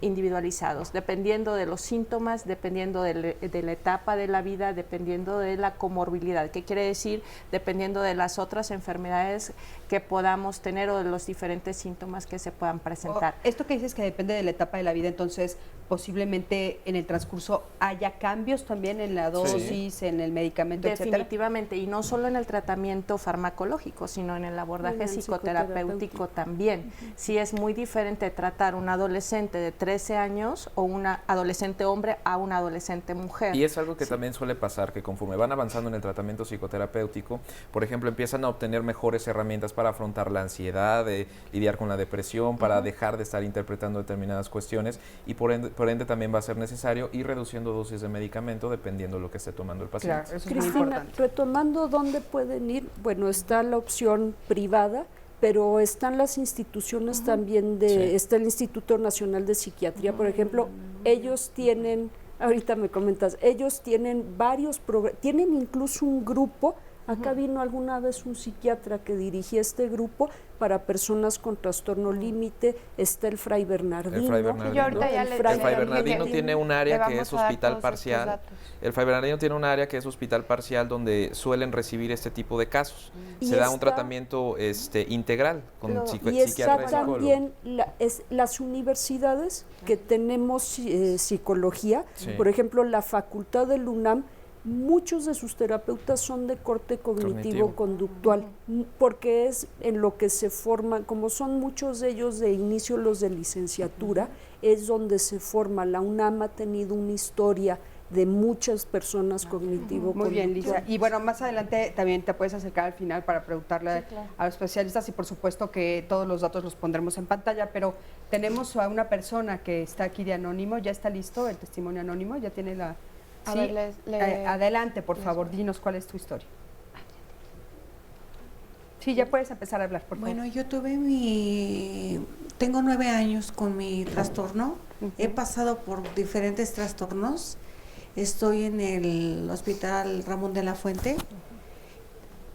individualizados, dependiendo de los síntomas, dependiendo de la etapa de la vida, dependiendo de la comorbilidad. ¿Qué quiere decir? Dependiendo de las otras enfermedades que podamos tener o de los diferentes síntomas que se puedan presentar. Esto que dices que depende de la etapa de la vida, entonces posiblemente en el transcurso haya cambios también en la dosis, en el medicamento, definitivamente, etcétera. Y no solo en el tratamiento farmacológico, sino en el abordaje psicoterapéutico también. Sí, es muy diferente tratar un adolescente de 13 años o una adolescente hombre a una adolescente mujer. Y es algo que también suele pasar, que conforme van avanzando en el tratamiento psicoterapéutico, por ejemplo, empiezan a obtener mejores herramientas para afrontar la ansiedad, lidiar con la depresión, para dejar de estar interpretando determinadas cuestiones y por ende también va a ser necesario ir reduciendo dosis de medicamento dependiendo de lo que esté tomando el paciente. Claro, eso es Cristina, muy importante. Retomando dónde pueden ir, bueno, está la opción privada, pero están las instituciones también está el Instituto Nacional de Psiquiatría, por ejemplo, ellos tienen, ahorita me comentas, ellos tienen varios programas, tienen incluso un grupo Acá vino alguna vez un psiquiatra que dirigía este grupo para personas con trastorno límite, está el Fray Bernardino. El Fray Bernardino, Yo ahorita ya el Fray Bernardino tiene un área que es hospital parcial. El Fray Bernardino tiene un área que es hospital parcial donde suelen recibir este tipo de casos. Se da un tratamiento integral con psiquiatra y psicólogo. También las universidades que tenemos psicología, por ejemplo, la Facultad del UNAM, muchos de sus terapeutas son de corte cognitivo-conductual, porque es en lo que se forman, como son muchos de ellos de inicio los de licenciatura, es donde se forma. La UNAM ha tenido una historia de muchas personas cognitivo-conductual. Muy bien, Lisa. Y bueno, más adelante también te puedes acercar al final para preguntarle a los especialistas y por supuesto que todos los datos los pondremos en pantalla, pero tenemos a una persona que está aquí de anónimo, ¿ya está listo el testimonio anónimo? ¿Ya tiene la...? A Sí, ver, adelante, por favor, dinos cuál es tu historia. Sí, ya puedes empezar a hablar, por favor. Bueno, yo tengo 9 años con mi trastorno, he pasado por diferentes trastornos, estoy en el Hospital Ramón de la Fuente.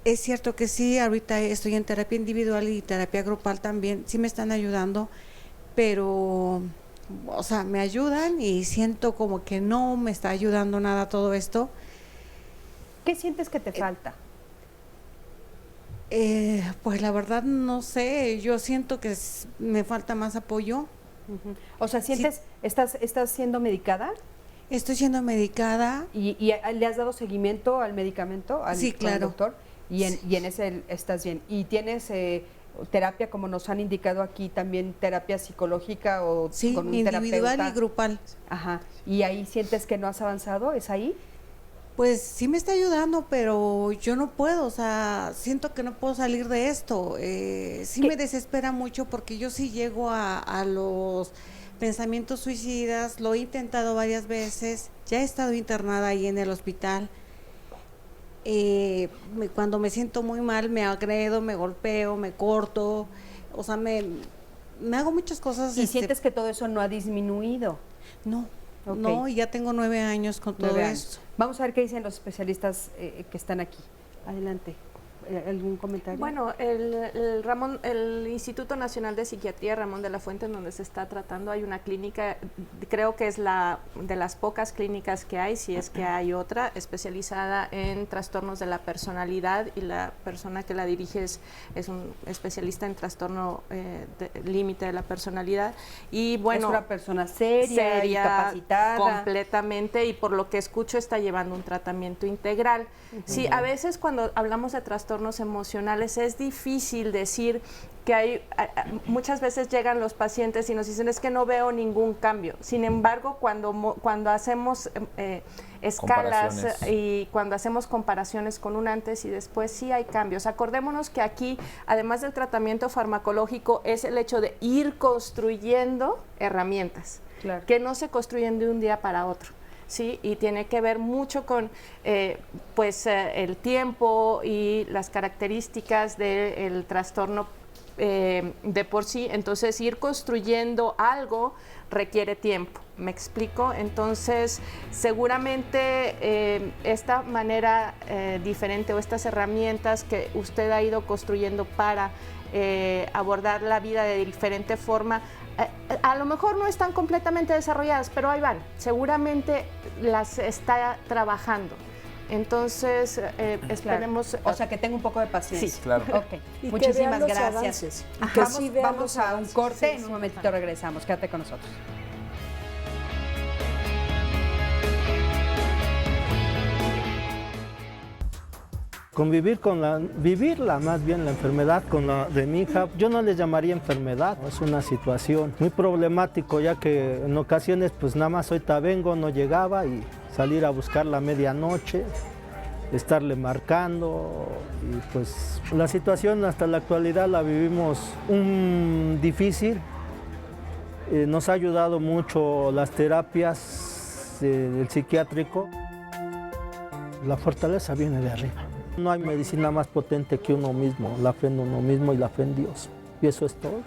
Es cierto que sí, ahorita estoy en terapia individual y terapia grupal también, sí me están ayudando, pero... O sea, me ayudan y siento como que no me está ayudando nada todo esto. ¿Qué sientes que te falta? Pues la verdad no sé, yo siento que me falta más apoyo. O sea, ¿sientes, estás siendo medicada? Estoy siendo medicada. ¿Y le has dado seguimiento al medicamento? Sí, claro. Al doctor? Y en ese estás bien. ¿Y tienes terapia, como nos han indicado aquí, también terapia psicológica o con un individual terapeuta? Y grupal. Ajá. ¿Y ahí sientes que no has avanzado? ¿Es ahí? Pues sí me está ayudando, pero yo no puedo, o sea, siento que no puedo salir de esto. Sí me desespera mucho porque yo sí llego a los pensamientos suicidas, lo he intentado varias veces, ya he estado internada ahí en el hospital. Cuando me siento muy mal me agredo, me golpeo, me corto, o sea, me hago muchas cosas. ¿Y sientes que todo eso no ha disminuido? No, okay. No, y ya tengo 9 años con todo esto. Vamos a ver qué dicen los especialistas que están aquí. Adelante. ¿Algún comentario? Bueno, el Instituto Nacional de Psiquiatría Ramón de la Fuente, en donde se está tratando, hay una clínica, creo que es de las pocas clínicas que hay, si es que hay otra, especializada en trastornos de la personalidad, y la persona que la dirige es un especialista en trastorno límite de la personalidad. Y bueno, es una persona seria y capacitada. Completamente, y por lo que escucho está llevando un tratamiento integral. Sí, a veces cuando hablamos de trastornos emocionales es difícil decir que muchas veces llegan los pacientes y nos dicen es que no veo ningún cambio. Sin embargo, cuando hacemos escalas y cuando hacemos comparaciones con un antes y después, sí hay cambios. Acordémonos que aquí, además del tratamiento farmacológico, es el hecho de ir construyendo herramientas, que no se construyen de un día para otro. Sí, y tiene que ver mucho con el tiempo y las características del trastorno de por sí. Entonces, ir construyendo algo requiere tiempo. ¿Me explico? Entonces, seguramente esta manera diferente o estas herramientas que usted ha ido construyendo para abordar la vida de diferente forma, a lo mejor no están completamente desarrolladas, pero ahí van. Seguramente las está trabajando. Entonces, esperemos... O sea, que tenga un poco de paciencia. Sí, claro. Okay. Muchísimas gracias. Vamos a un corte, en un momentito regresamos. Quédate con nosotros. Vivirla más bien la enfermedad con la de mi hija, yo no le llamaría enfermedad, es una situación muy problemático, ya que en ocasiones pues nada más ahorita vengo, no llegaba, y salir a buscarla a medianoche, estarle marcando, y pues la situación hasta la actualidad la vivimos difícil. Nos ha ayudado mucho las terapias del psiquiátrico. La fortaleza viene de arriba. No hay medicina más potente que uno mismo, la fe en uno mismo y la fe en Dios. Y eso es todo.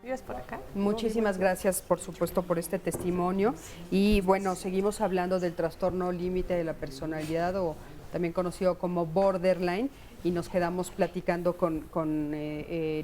¿Vives por acá? Muchísimas gracias, por supuesto, por este testimonio. Y bueno, seguimos hablando del trastorno límite de la personalidad o también conocido como borderline, y nos quedamos platicando con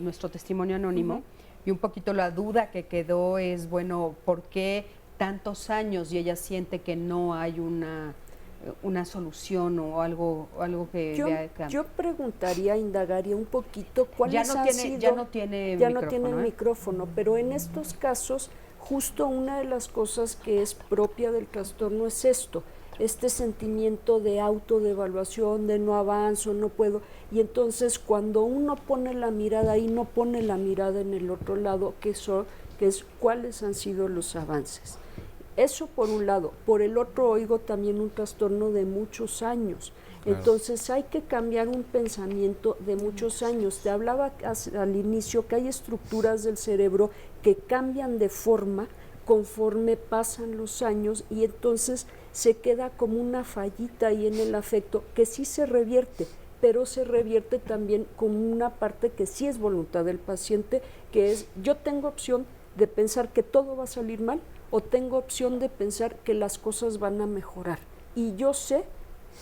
nuestro testimonio anónimo. Y un poquito la duda que quedó es, bueno, ¿por qué tantos años y ella siente que no hay una solución o algo que vea cambio? Yo preguntaría, indagaría un poquito cuáles han sido... Ya no tiene micrófono, pero en estos casos, justo una de las cosas que es propia del trastorno es esto, este sentimiento de autodevaluación, de no avanzo, no puedo. Y entonces cuando uno pone la mirada ahí, no pone la mirada en el otro lado, que es cuáles han sido los avances. Eso por un lado. Por el otro oigo también un trastorno de muchos años. Claro. Entonces hay que cambiar un pensamiento de muchos años. Te hablaba al inicio que hay estructuras del cerebro que cambian de forma conforme pasan los años y entonces se queda como una fallita ahí en el afecto que sí se revierte, pero se revierte también como una parte que sí es voluntad del paciente, que es yo tengo opción de pensar que todo va a salir mal o tengo opción de pensar que las cosas van a mejorar. Y yo sé,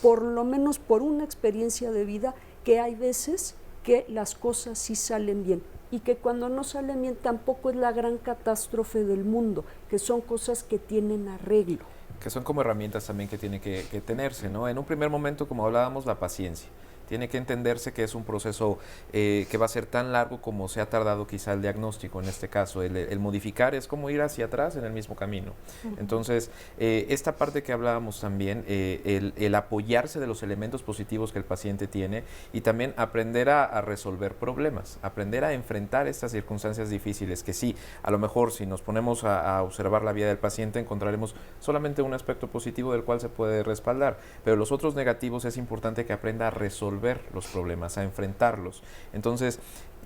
por lo menos por una experiencia de vida, que hay veces que las cosas sí salen bien y que cuando no salen bien tampoco es la gran catástrofe del mundo, que son cosas que tienen arreglo. Que son como herramientas también que tiene que tenerse, ¿no? En un primer momento, como hablábamos, la paciencia. Tiene que entenderse que es un proceso que va a ser tan largo como se ha tardado quizá el diagnóstico en este caso. El modificar es como ir hacia atrás en el mismo camino. Entonces, esta parte que hablábamos también, el apoyarse de los elementos positivos que el paciente tiene y también aprender a resolver problemas, aprender a enfrentar estas circunstancias difíciles que sí, a lo mejor si nos ponemos a observar la vida del paciente encontraremos solamente un aspecto positivo del cual se puede respaldar, pero los otros negativos es importante que aprenda a resolver los problemas, a enfrentarlos. Entonces,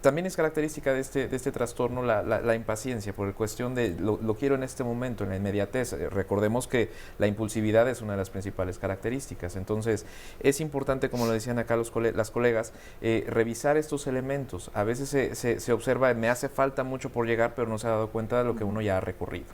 también es característica de este trastorno la impaciencia, por cuestión de lo quiero en este momento, en la inmediatez. Recordemos que la impulsividad es una de las principales características. Entonces, es importante, como lo decían acá las colegas, revisar estos elementos. A veces se observa, me hace falta mucho por llegar, pero no se ha dado cuenta de lo que uno ya ha recorrido.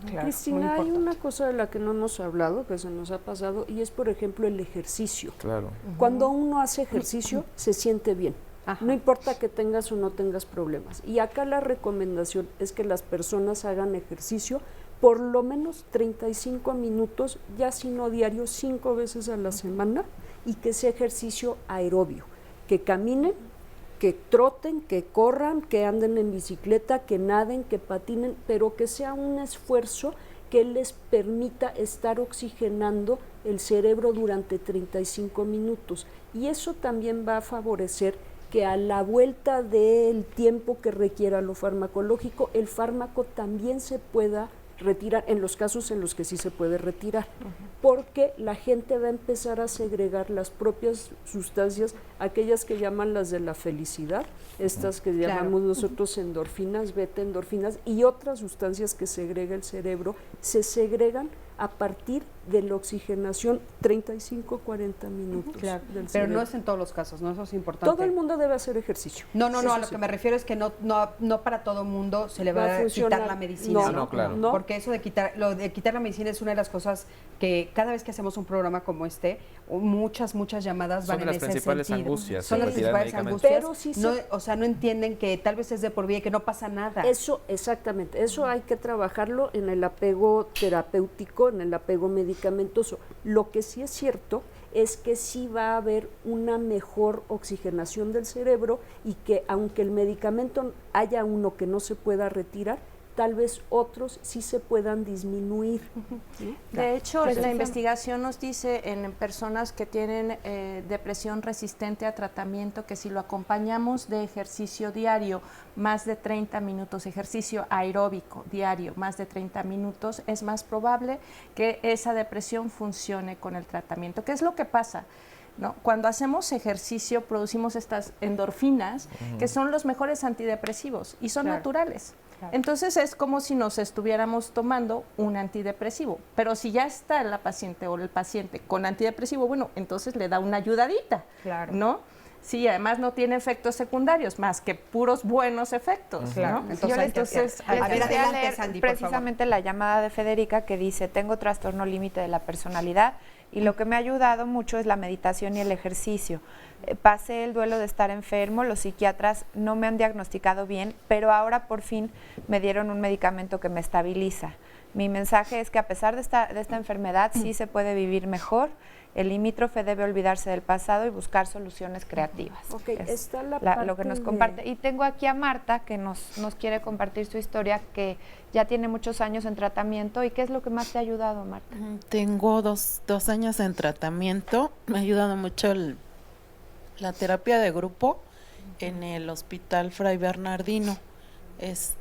Claro, Cristina, hay una cosa de la que no hemos hablado, que se nos ha pasado, y es, por ejemplo, el ejercicio. Claro. Cuando uno hace ejercicio, se siente bien. No importa que tengas o no tengas problemas. Y acá la recomendación es que las personas hagan ejercicio por lo menos 35 minutos, ya si no diario, 5 veces a la semana, y que sea ejercicio aerobio, que caminen, que troten, que corran, que anden en bicicleta, que naden, que patinen, pero que sea un esfuerzo que les permita estar oxigenando el cerebro durante 35 minutos. Y eso también va a favorecer que a la vuelta del tiempo que requiera lo farmacológico, el fármaco también se pueda retirar, en los casos en los que sí se puede retirar, porque la gente va a empezar a segregar las propias sustancias, aquellas que llaman las de la felicidad, estas que llamamos nosotros endorfinas, beta endorfinas, y otras sustancias que segrega el cerebro, se segregan a partir de la oxigenación 35-40 minutos del Pero cerebro. no es en todos los casos, ¿no? Eso es importante. Todo el mundo debe hacer ejercicio. No, a lo que me refiero es que no para todo mundo se le va a quitar la medicina. No, claro. No. Porque eso de quitar la medicina es una de las cosas que cada vez que hacemos un programa como este, muchas llamadas van en ese sentido. Son las principales angustias. Son las principales angustias. Pero sí, no entienden que tal vez es de por vida y que no pasa nada. Eso, exactamente. Eso hay que trabajarlo en el apego terapéutico, en el apego medicamentoso. Lo que sí es cierto es que sí va a haber una mejor oxigenación del cerebro y que aunque el medicamento haya uno que no se pueda retirar, tal vez otros sí se puedan disminuir. De hecho, la investigación nos dice en personas que tienen depresión resistente a tratamiento que si lo acompañamos de ejercicio diario, más de 30 minutos, ejercicio aeróbico diario, más de 30 minutos, es más probable que esa depresión funcione con el tratamiento. ¿Qué es lo que pasa? ¿No? Cuando hacemos ejercicio producimos estas endorfinas que son los mejores antidepresivos y son naturales. Entonces es como si nos estuviéramos tomando un antidepresivo, pero si ya está la paciente o el paciente con antidepresivo, bueno, entonces le da una ayudadita, ¿no? Sí, además no tiene efectos secundarios, más que puros buenos efectos. Claro, ¿no? entonces a ver, adelante, leer Sandy, por precisamente la llamada de Federica que dice, tengo trastorno límite de la personalidad y lo que me ha ayudado mucho es la meditación y el ejercicio. Pasé el duelo de estar enfermo, los psiquiatras no me han diagnosticado bien, pero ahora por fin me dieron un medicamento que me estabiliza. Mi mensaje es que a pesar de esta enfermedad sí se puede vivir mejor. El limítrofe debe olvidarse del pasado y buscar soluciones creativas. Ok, está Lo que nos comparte. Y tengo aquí a Marta, que nos quiere compartir su historia, que ya tiene muchos años en tratamiento. ¿Y qué es lo que más te ha ayudado, Marta? Tengo dos años en tratamiento. Me ha ayudado mucho la terapia de grupo en el Hospital Fray Bernardino. Es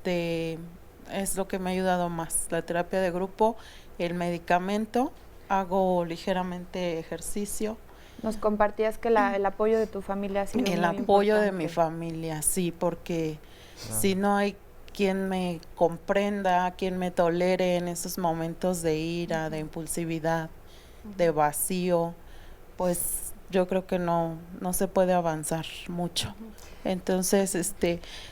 lo que me ha ayudado más. La terapia de grupo, el medicamento. Hago ligeramente ejercicio. Nos compartías que el apoyo de tu familia ha sido muy importante. El apoyo de mi familia, sí, porque si no hay quien me comprenda, quien me tolere en esos momentos de ira, de impulsividad, de vacío, pues yo creo que no se puede avanzar mucho. Entonces,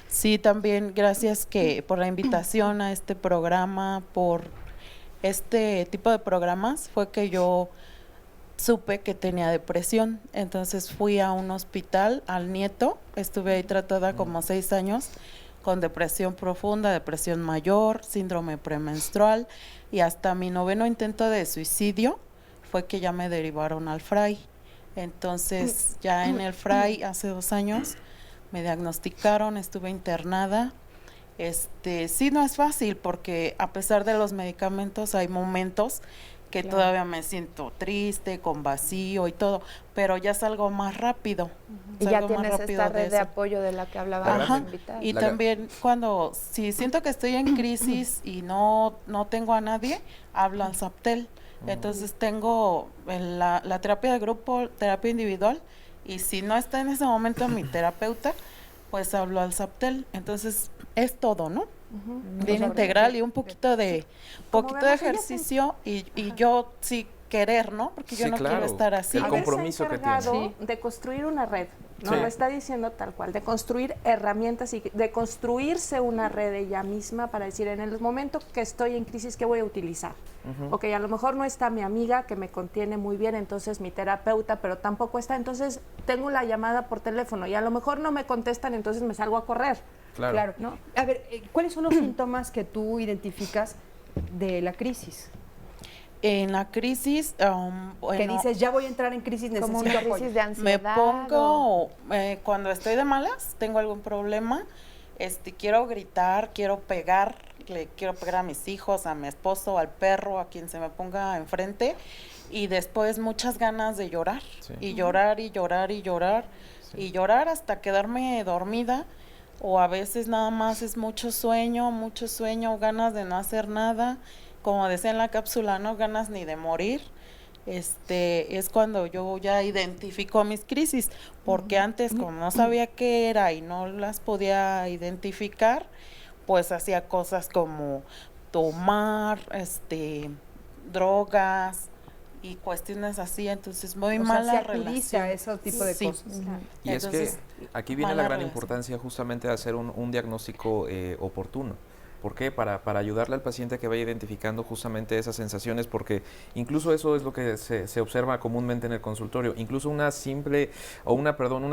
sí, también gracias por la invitación a este programa, por este tipo de programas, fue que yo supe que tenía depresión. Entonces fui a un hospital, al Nieto, estuve ahí tratada como 6 años con depresión profunda, depresión mayor, síndrome premenstrual, y hasta mi 9º intento de suicidio fue que ya me derivaron al Fray. Entonces ya en el Fray hace 2 años me diagnosticaron, estuve internada. Sí, no es fácil porque a pesar de los medicamentos hay momentos que todavía me siento triste, con vacío y todo, pero ya salgo más rápido. Y ya tienes esta red de apoyo de la que hablaba. Y también si siento que estoy en crisis y no tengo a nadie, hablo al Saptel. Entonces tengo la terapia de grupo, terapia individual, y si no está en ese momento mi terapeuta, pues hablo al Saptel. Entonces es todo, ¿no? Bien integral y un poquito de ejercicio y yo sí querer, ¿no? Porque yo no quiero estar así. El compromiso que tiene. De construir una red, ¿no? Sí. Lo está diciendo tal cual, de construir herramientas y de construirse una red ella misma para decir, en el momento que estoy en crisis, ¿qué voy a utilizar? Ok, a lo mejor no está mi amiga que me contiene muy bien, entonces mi terapeuta, pero tampoco está, entonces tengo la llamada por teléfono y a lo mejor no me contestan, entonces me salgo a correr. Claro. ¿No? A ver, ¿cuáles son los síntomas que tú identificas de la crisis? En la crisis, que dices, ya voy a entrar en crisis, necesito como una crisis de ansiedad. Me pongo, cuando estoy de malas, tengo algún problema, quiero gritar, quiero pegar a mis hijos, a mi esposo, al perro, a quien se me ponga enfrente, y después muchas ganas de llorar, y llorar, y llorar, y llorar, y llorar hasta quedarme dormida, o a veces nada más es mucho sueño, ganas de no hacer nada, como decía en la cápsula, no ganas ni de morir. Es cuando yo ya identifico mis crisis, porque antes como no sabía qué era y no las podía identificar, pues hacía cosas como tomar, drogas y cuestiones así, entonces muy mala relación. Ese tipo de cosas. Y entonces, es que aquí viene la gran importancia justamente de hacer un diagnóstico oportuno. ¿Por qué? Para ayudarle al paciente a que vaya identificando justamente esas sensaciones, porque incluso eso es lo que se observa comúnmente en el consultorio, incluso una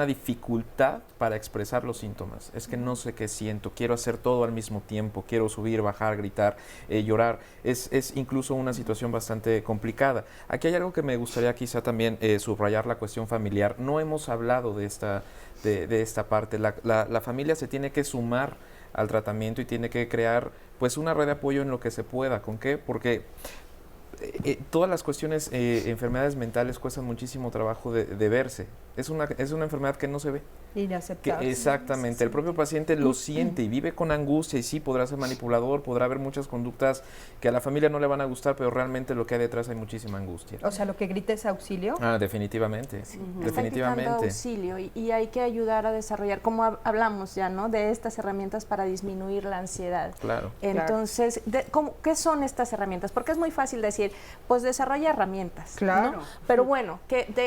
dificultad para expresar los síntomas. Es que no sé qué siento, quiero hacer todo al mismo tiempo, quiero subir, bajar, gritar, llorar. Es incluso una situación bastante complicada. Aquí hay algo que me gustaría quizá también subrayar, la cuestión familiar. No hemos hablado de esta parte. La familia se tiene que sumar al tratamiento y tiene que crear pues una red de apoyo en lo que se pueda. ¿Con qué? Porque todas las cuestiones, enfermedades mentales cuestan muchísimo trabajo de verse. Es una enfermedad que no se ve. Inaceptable. Exactamente. Sí. El propio paciente lo siente y vive con angustia, y sí, podrá ser manipulador, podrá haber muchas conductas que a la familia no le van a gustar, pero realmente lo que hay detrás hay muchísima angustia. O sea, lo que grita es auxilio. Definitivamente. Sí. Definitivamente. Está auxilio y hay que ayudar a desarrollar, como hablamos ya, ¿no? De estas herramientas para disminuir la ansiedad. Claro. Entonces, ¿qué son estas herramientas? Porque es muy fácil decir, decir, pues desarrolla herramientas, Claro. ¿no? Pero bueno,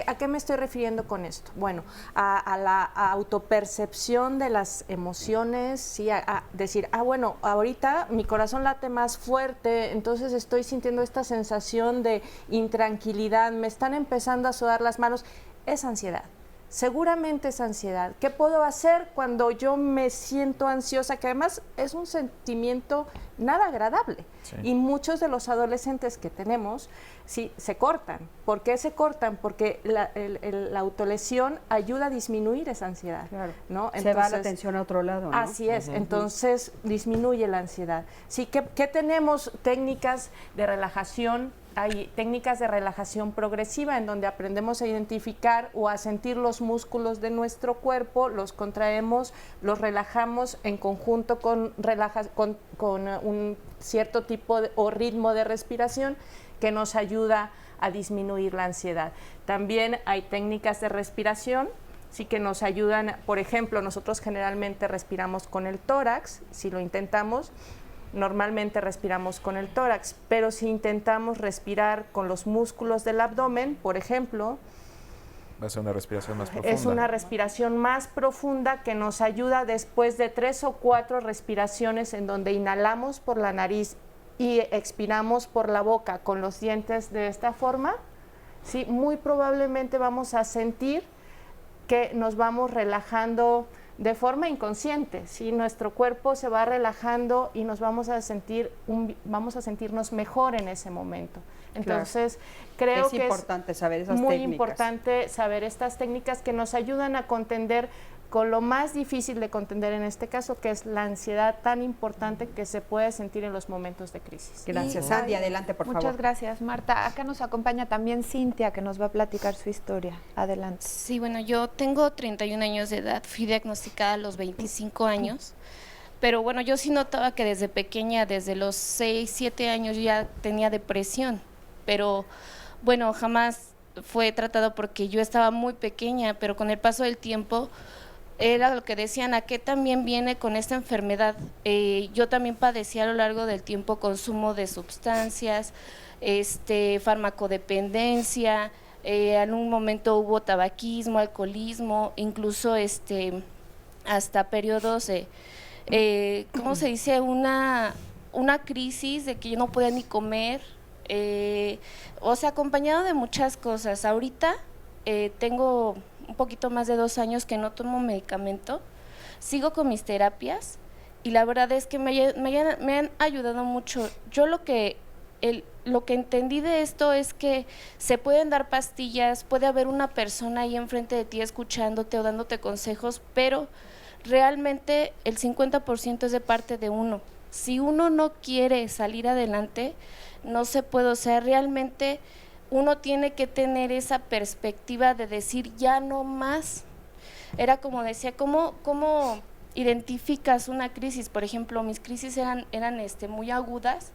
¿a qué me estoy refiriendo con esto? Bueno, a la autopercepción de las emociones, sí, a decir, bueno, ahorita mi corazón late más fuerte, entonces estoy sintiendo esta sensación de intranquilidad, me están empezando a sudar las manos, es ansiedad. Seguramente es ansiedad. ¿Qué puedo hacer cuando yo me siento ansiosa? Que además es un sentimiento nada agradable. Sí. Y muchos de los adolescentes que tenemos, sí, se cortan. ¿Por qué se cortan? Porque la autolesión ayuda a disminuir esa ansiedad. Claro. ¿no? Entonces, se va la atención a otro lado, ¿no? Así es. Entonces disminuye la ansiedad. Sí, ¿qué tenemos? Técnicas de relajación. Hay técnicas de relajación progresiva en donde aprendemos a identificar o a sentir los músculos de nuestro cuerpo, los contraemos, los relajamos en conjunto con un cierto tipo o ritmo de respiración que nos ayuda a disminuir la ansiedad. También hay técnicas de respiración, sí, que nos ayudan. Por ejemplo, nosotros generalmente respiramos con el tórax, si lo intentamos. Normalmente respiramos con el tórax, pero si intentamos respirar con los músculos del abdomen, por ejemplo, va a ser una respiración más profunda. Es una respiración más profunda que nos ayuda después de 3 o 4 respiraciones en donde inhalamos por la nariz y expiramos por la boca con los dientes de esta forma, ¿sí? Muy probablemente vamos a sentir que nos vamos relajando de forma inconsciente, ¿sí? Nuestro cuerpo se va relajando y nos vamos a sentirnos mejor en ese momento. Entonces, creo que es importante saber esas muy técnicas. importante saber estas técnicas que nos ayudan a contender con lo más difícil de contender en este caso, que es la ansiedad tan importante que se puede sentir en los momentos de crisis. Gracias. Sandy, adelante, por favor. Muchas gracias, Marta. Acá nos acompaña también Cintia, que nos va a platicar su historia. Adelante. Sí, bueno, yo tengo 31 años de edad, fui diagnosticada a los 25 años, pero bueno, yo sí notaba que desde pequeña, desde los 6, 7 años ya tenía depresión, pero bueno, jamás fue tratado porque yo estaba muy pequeña, pero con el paso del tiempo era lo que decían, ¿a qué también viene con esta enfermedad? Yo también padecí a lo largo del tiempo consumo de sustancias, farmacodependencia, en un momento hubo tabaquismo, alcoholismo, incluso hasta periodos ¿cómo se dice? Una crisis de que yo no podía ni comer, o sea, acompañado de muchas cosas. Ahorita tengo un poquito más de 2 años que no tomo medicamento, sigo con mis terapias y la verdad es que me han ayudado mucho. Yo lo que entendí de esto es que se pueden dar pastillas, puede haber una persona ahí enfrente de ti escuchándote o dándote consejos, pero realmente el 50% es de parte de uno. Si uno no quiere salir adelante, no se puede, o sea, realmente uno tiene que tener esa perspectiva de decir ya no más. Era como decía, ¿cómo identificas una crisis? Por ejemplo, mis crisis eran muy agudas.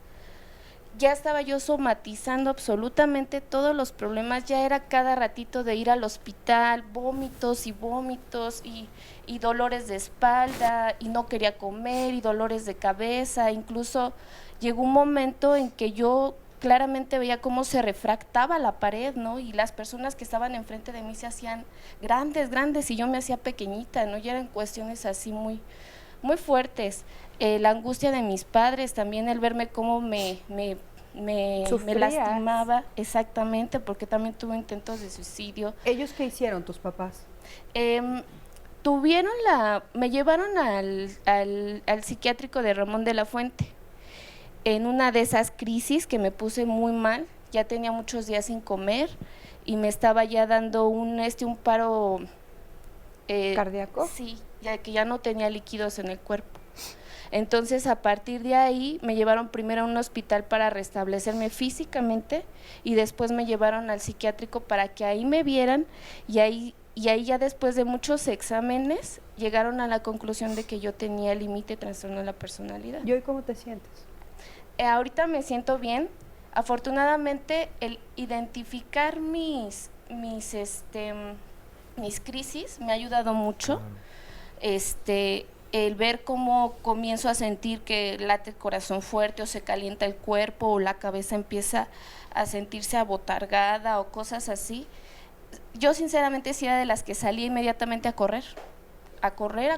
Ya estaba yo somatizando absolutamente todos los problemas, ya era cada ratito de ir al hospital, vómitos y dolores de espalda, y no quería comer, y dolores de cabeza. Incluso llegó un momento en que yo claramente veía cómo se refractaba la pared, ¿no? Y las personas que estaban enfrente de mí se hacían grandes y yo me hacía pequeñita, ¿no? Y eran cuestiones así muy fuertes. La angustia de mis padres, también el verme cómo me lastimaba, exactamente, porque también tuve intentos de suicidio. ¿Ellos qué hicieron, tus papás? Me llevaron al psiquiátrico de Ramón de la Fuente. En una de esas crisis que me puse muy mal, ya tenía muchos días sin comer y me estaba ya dando un paro ¿cardíaco? Sí, ya que ya no tenía líquidos en el cuerpo. Entonces, a partir de ahí, me llevaron primero a un hospital para restablecerme físicamente y después me llevaron al psiquiátrico para que ahí me vieran y ahí ya después de muchos exámenes llegaron a la conclusión de que yo tenía límite trastorno de la personalidad. ¿Y hoy cómo te sientes? Ahorita me siento bien. Afortunadamente, el identificar mis crisis me ha ayudado mucho. el ver cómo comienzo a sentir que late el corazón fuerte o se calienta el cuerpo o la cabeza empieza a sentirse abotargada o cosas así. Yo sinceramente sí era de las que salía inmediatamente a correr.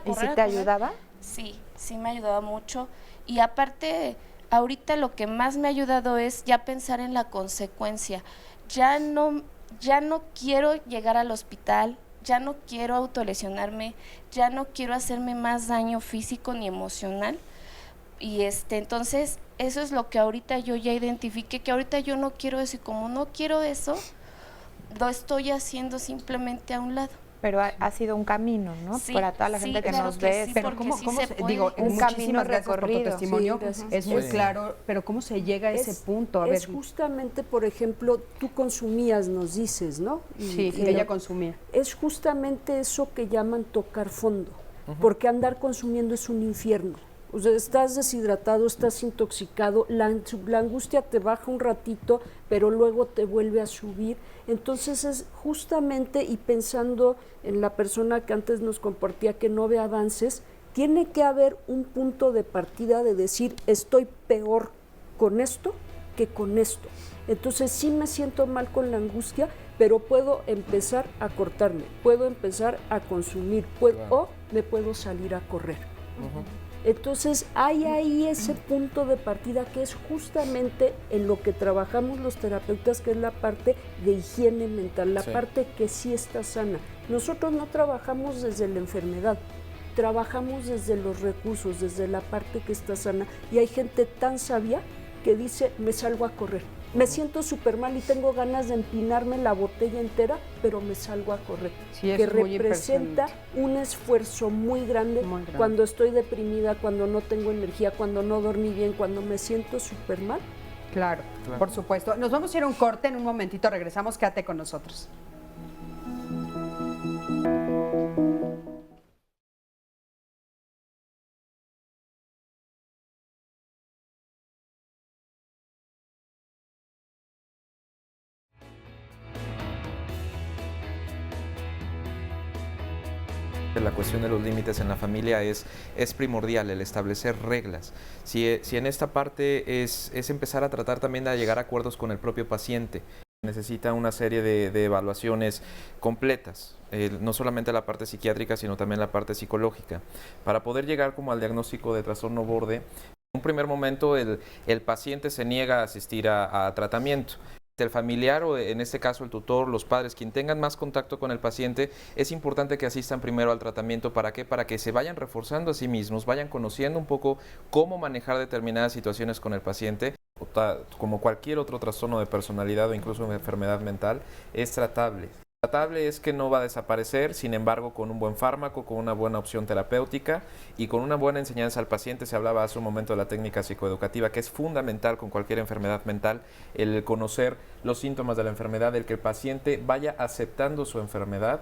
¿Y si te ayudaba? Sí, sí me ayudaba mucho. Y aparte, ahorita lo que más me ha ayudado es ya pensar en la consecuencia. Ya no quiero llegar al hospital, ya no quiero autolesionarme, ya no quiero hacerme más daño físico ni emocional. Y entonces, eso es lo que ahorita yo ya identifiqué, que ahorita yo no quiero eso, y como no quiero eso, lo estoy haciendo simplemente a un lado. Pero ha sido un camino, ¿no? Sí, para toda la sí, gente que claro nos que ve. sí, Pero porque ¿cómo, sí cómo se se- puede. digo, Un muchísimas camino gracias por tu recorrido. testimonio, Sí, gracias. es muy Sí. claro, pero ¿cómo se llega a ese punto? A Es ver, justamente, por ejemplo, tú consumías, nos dices, ¿no? sí, que ella consumía. Es justamente eso que llaman tocar fondo, porque andar consumiendo es un infierno. O sea, estás deshidratado, estás intoxicado, la angustia te baja un ratito, pero luego te vuelve a subir. Entonces es justamente, y pensando en la persona que antes nos compartía que no ve avances, tiene que haber un punto de partida de decir, estoy peor con esto que con esto. Entonces sí me siento mal con la angustia, pero puedo empezar a cortarme, puedo empezar a consumir, o me puedo salir a correr. Entonces hay ahí ese punto de partida que es justamente en lo que trabajamos los terapeutas, que es la parte de higiene mental, la parte que sí está sana. Nosotros no trabajamos desde la enfermedad, trabajamos desde los recursos, desde la parte que está sana. Y hay gente tan sabia que dice, me salgo a correr. Me siento súper mal y tengo ganas de empinarme la botella entera, pero me salgo a correr. Sí, es que muy representa un esfuerzo muy grande, cuando estoy deprimida, cuando no tengo energía, cuando no dormí bien, cuando me siento súper mal. Claro, por supuesto. Nos vamos a ir a un corte, en un momentito regresamos, quédate con nosotros. La cuestión de los límites en la familia es primordial, el establecer reglas. Si en esta parte es empezar a tratar también de llegar a acuerdos con el propio paciente. Necesita una serie de evaluaciones completas, no solamente la parte psiquiátrica, sino también la parte psicológica, para poder llegar como al diagnóstico de trastorno borde. En un primer momento el paciente se niega a asistir a tratamiento. El familiar o en este caso el tutor, los padres, quien tengan más contacto con el paciente, es importante que asistan primero al tratamiento. ¿Para qué? Para que se vayan reforzando a sí mismos, vayan conociendo un poco cómo manejar determinadas situaciones con el paciente. Como cualquier otro trastorno de personalidad o incluso una enfermedad mental, es tratable. Tratable es que no va a desaparecer, sin embargo, con un buen fármaco, con una buena opción terapéutica y con una buena enseñanza al paciente. Se hablaba hace un momento de la técnica psicoeducativa, que es fundamental con cualquier enfermedad mental, el conocer los síntomas de la enfermedad, el que el paciente vaya aceptando su enfermedad.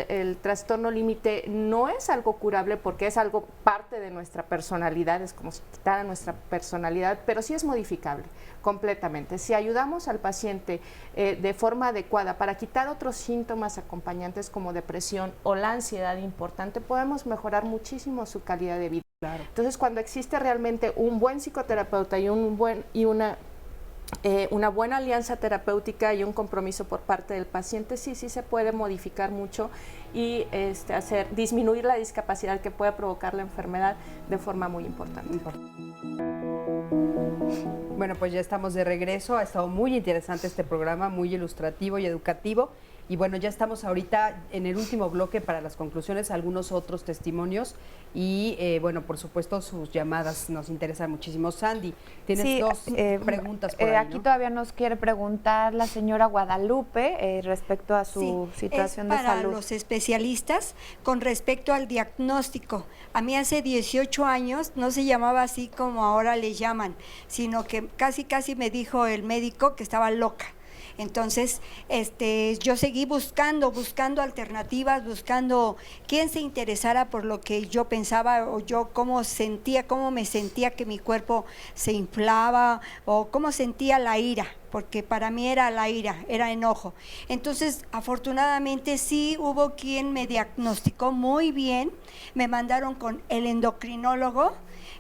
El trastorno límite no es algo curable porque es algo parte de nuestra personalidad, es como si quitara nuestra personalidad, pero sí es modificable completamente. Si ayudamos al paciente de forma adecuada para quitar otros síntomas acompañantes como depresión o la ansiedad importante, podemos mejorar muchísimo su calidad de vida. Claro. Entonces, cuando existe realmente un buen psicoterapeuta y una buena alianza terapéutica y un compromiso por parte del paciente, sí se puede modificar mucho y disminuir la discapacidad que puede provocar la enfermedad de forma muy importante. Bueno, pues ya estamos de regreso. Ha estado muy interesante este programa, muy ilustrativo y educativo. Y bueno, ya estamos ahorita en el último bloque para las conclusiones, algunos otros testimonios y bueno, por supuesto sus llamadas nos interesan muchísimo. Sandy, tienes dos preguntas por ahí, aquí ¿no? todavía nos quiere preguntar la señora Guadalupe respecto a su situación de salud. Para los especialistas, con respecto al diagnóstico. A mí hace 18 años no se llamaba así como ahora le llaman, sino que casi me dijo el médico que estaba loca. Entonces, yo seguí buscando alternativas, buscando quién se interesara por lo que yo pensaba o yo cómo me sentía que mi cuerpo se inflaba o cómo sentía la ira, porque para mí era la ira, era enojo. Entonces, afortunadamente sí hubo quien me diagnosticó muy bien, me mandaron con el endocrinólogo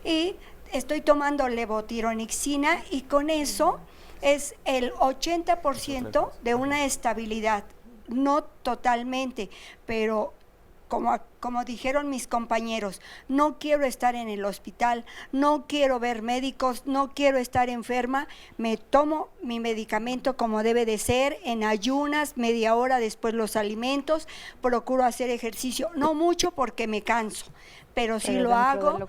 y estoy tomando levotiroxina y con eso es el 80% de una estabilidad, no totalmente, pero como dijeron mis compañeros, no quiero estar en el hospital, no quiero ver médicos, no quiero estar enferma, me tomo mi medicamento como debe de ser, en ayunas, media hora después los alimentos, procuro hacer ejercicio, no mucho porque me canso, pero sí lo hago,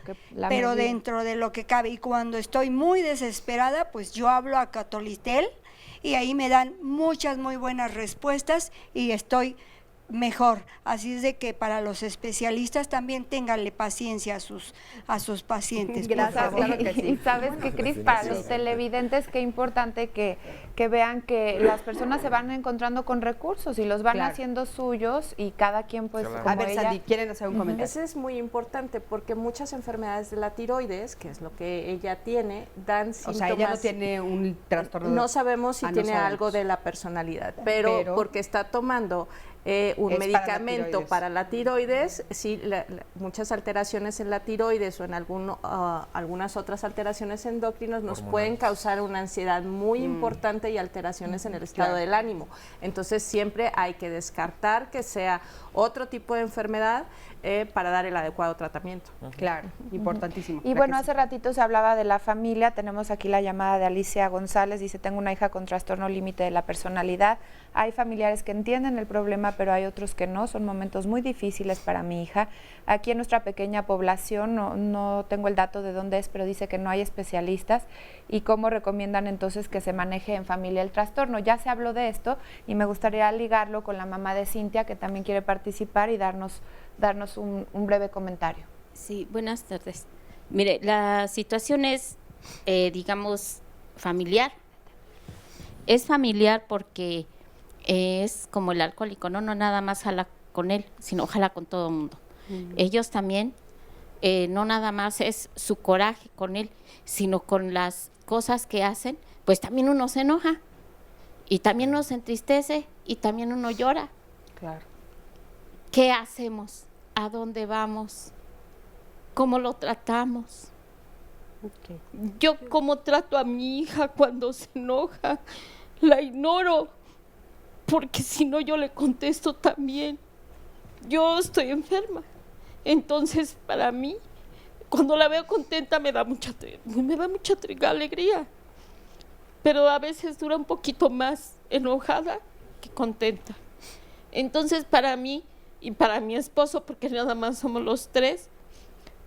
pero dentro de lo que cabe. Y cuando estoy muy desesperada, pues yo hablo a Catolitel y ahí me dan muchas muy buenas respuestas y estoy mejor. Así es de que para los especialistas también ténganle paciencia a sus pacientes. Gracias. Claro que sí. Y sabes que, Cris, para los televidentes, qué importante que vean que las personas se van encontrando con recursos y los van haciendo suyos y cada quien pues como a ver, Sandy, ¿quieren hacer un comentario? Eso es muy importante porque muchas enfermedades de la tiroides, que es lo que ella tiene, dan síntomas. O sea, ella no tiene un trastorno. No sabemos si tiene algo de la personalidad, pero porque está tomando un medicamento para la tiroides, sí, muchas alteraciones en la tiroides o en algunas otras alteraciones endócrinas nos pueden causar una ansiedad muy importante y alteraciones en el estado del ánimo. Entonces siempre hay que descartar que sea otro tipo de enfermedad para dar el adecuado tratamiento. Claro, importantísimo. Y bueno, hace ratito se hablaba de la familia, tenemos aquí la llamada de Alicia González, dice, tengo una hija con trastorno límite de la personalidad, hay familiares que entienden el problema, pero hay otros que no, son momentos muy difíciles para mi hija. Aquí en nuestra pequeña población, no tengo el dato de dónde es, pero dice que no hay especialistas. ¿Y cómo recomiendan entonces que se maneje en familia el trastorno? Ya se habló de esto y me gustaría ligarlo con la mamá de Cintia, que también quiere participar y darnos un breve comentario. Sí, buenas tardes. Mire, la situación es, digamos, familiar. Es familiar porque es como el alcohólico, no nada más jala con él, sino jala con todo el mundo. Ellos también, no nada más es su coraje con él, sino con las cosas que hacen, pues también uno se enoja y también uno se entristece y también uno llora. Claro. ¿Qué hacemos? ¿A dónde vamos? ¿Cómo lo tratamos? Okay. Yo cómo trato a mi hija cuando se enoja, la ignoro, porque si no yo le contesto también. Yo estoy enferma, entonces para mí, cuando la veo contenta me da mucha alegría, pero a veces dura un poquito más enojada que contenta. Entonces para mí y para mi esposo, porque nada más somos los tres,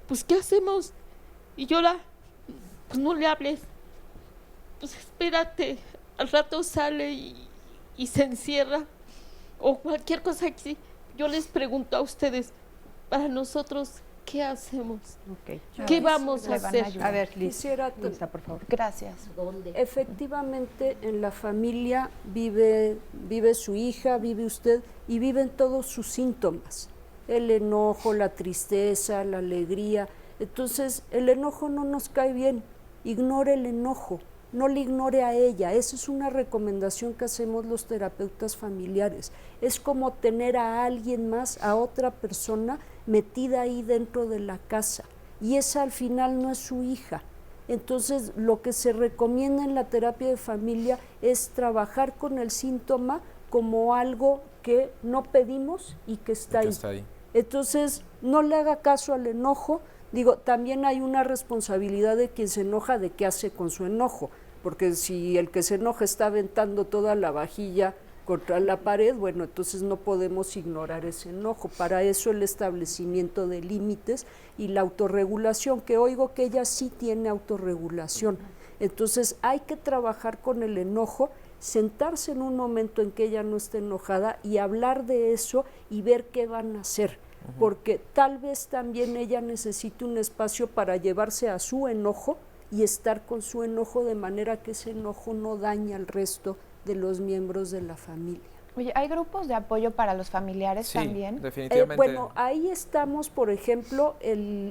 pues ¿qué hacemos? Y llora, pues no le hables, pues espérate, al rato sale y se encierra, o cualquier cosa así. Yo les pregunto a ustedes, para nosotros, ¿qué hacemos? Okay. ¿Qué vamos a hacer? A ver, Liz, quisiera por favor. Gracias. Efectivamente, en la familia vive su hija, vive usted y viven todos sus síntomas. El enojo, la tristeza, la alegría. Entonces, el enojo no nos cae bien. Ignore el enojo, no le ignore a ella. Esa es una recomendación que hacemos los terapeutas familiares. Es como tener a alguien más, a otra persona metida ahí dentro de la casa. Y esa al final no es su hija. Entonces, lo que se recomienda en la terapia de familia es trabajar con el síntoma como algo que no pedimos y que está ahí. Entonces, no le haga caso al enojo. Digo, también hay una responsabilidad de quien se enoja de qué hace con su enojo, porque si el que se enoja está aventando toda la vajilla contra la pared, bueno, entonces no podemos ignorar ese enojo. Para eso el establecimiento de límites y la autorregulación, que oigo que ella sí tiene autorregulación. Entonces hay que trabajar con el enojo, sentarse en un momento en que ella no esté enojada y hablar de eso y ver qué van a hacer. Porque tal vez también ella necesite un espacio para llevarse a su enojo y estar con su enojo de manera que ese enojo no dañe al resto de los miembros de la familia. Oye, ¿hay grupos de apoyo para los familiares también? Definitivamente. Bueno, ahí estamos, por ejemplo,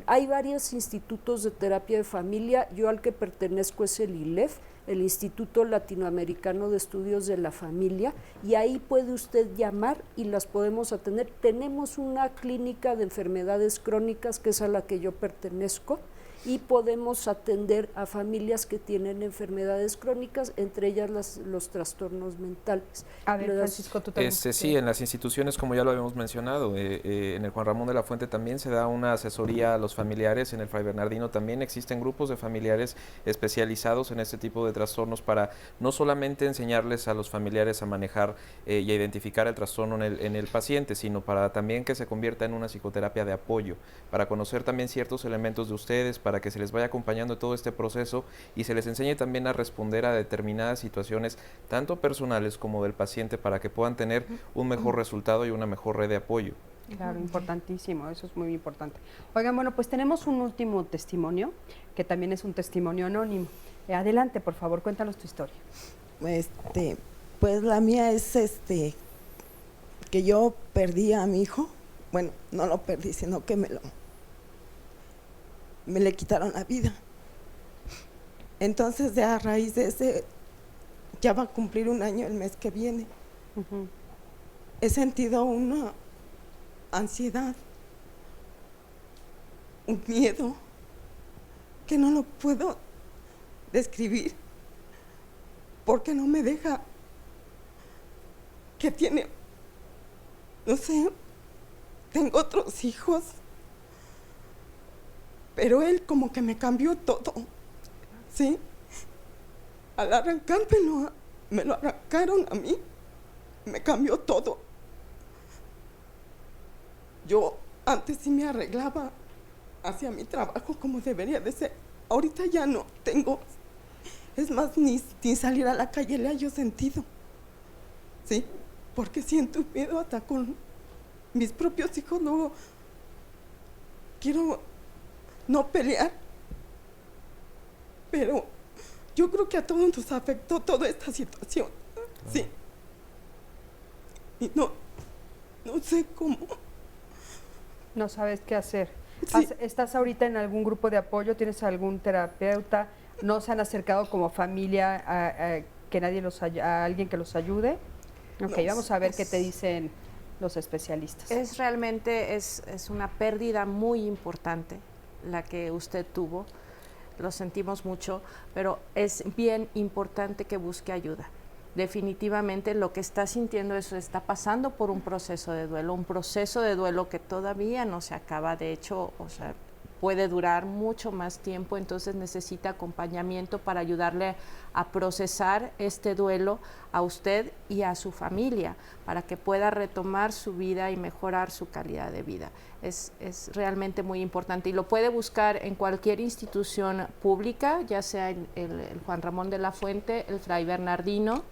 hay varios institutos de terapia de familia. Yo al que pertenezco es el ILEF, el Instituto Latinoamericano de Estudios de la Familia, y ahí puede usted llamar y las podemos atender. Tenemos una clínica de enfermedades crónicas, que es a la que yo pertenezco, y podemos atender a familias que tienen enfermedades crónicas, entre ellas los trastornos mentales. A ver, Francisco, tú también. Sí, en las instituciones, como ya lo habíamos mencionado, en el Juan Ramón de la Fuente también se da una asesoría a los familiares, en el Fray Bernardino también existen grupos de familiares especializados en este tipo de trastornos para no solamente enseñarles a los familiares a manejar y a identificar el trastorno en el paciente, sino para también que se convierta en una psicoterapia de apoyo, para conocer también ciertos elementos de ustedes, para que se les vaya acompañando todo este proceso y se les enseñe también a responder a determinadas situaciones, tanto personales como del paciente, para que puedan tener un mejor resultado y una mejor red de apoyo. Claro, importantísimo, eso es muy importante. Oigan, bueno, pues tenemos un último testimonio, que también es un testimonio anónimo. Adelante, por favor, cuéntanos tu historia. Pues la mía es que yo perdí a mi hijo. Bueno, no lo perdí, sino que me le quitaron la vida. Entonces, de a raíz de ese, ya va a cumplir un año el mes que viene. He sentido una ansiedad, un miedo que no lo puedo describir, porque no me deja, que tiene, no sé, tengo otros hijos, pero él como que me cambió todo, ¿sí? Al arrancármelo, me lo arrancaron a mí, me cambió todo. Yo antes sí me arreglaba, hacía mi trabajo como debería de ser. Ahorita ya no tengo, es más, ni salir a la calle le hallo sentido, ¿sí? Porque siento miedo hasta con mis propios hijos. Luego quiero no pelear, pero yo creo que a todos nos afectó toda esta situación, ¿sí? Y no sé cómo. No sabes qué hacer. Sí. ¿Estás ahorita en algún grupo de apoyo? ¿Tienes algún terapeuta? ¿No se han acercado como familia a que nadie a alguien que los ayude? Ok, vamos a ver qué te dicen los especialistas. Es realmente es una pérdida muy importante la que usted tuvo, lo sentimos mucho, pero es bien importante que busque ayuda. Definitivamente lo que está sintiendo está pasando por un proceso de duelo que todavía no se acaba, de hecho, o sea, puede durar mucho más tiempo, entonces necesita acompañamiento para ayudarle a procesar este duelo a usted y a su familia, para que pueda retomar su vida y mejorar su calidad de vida. Es realmente muy importante y lo puede buscar en cualquier institución pública, ya sea el Juan Ramón de la Fuente, el Fray Bernardino,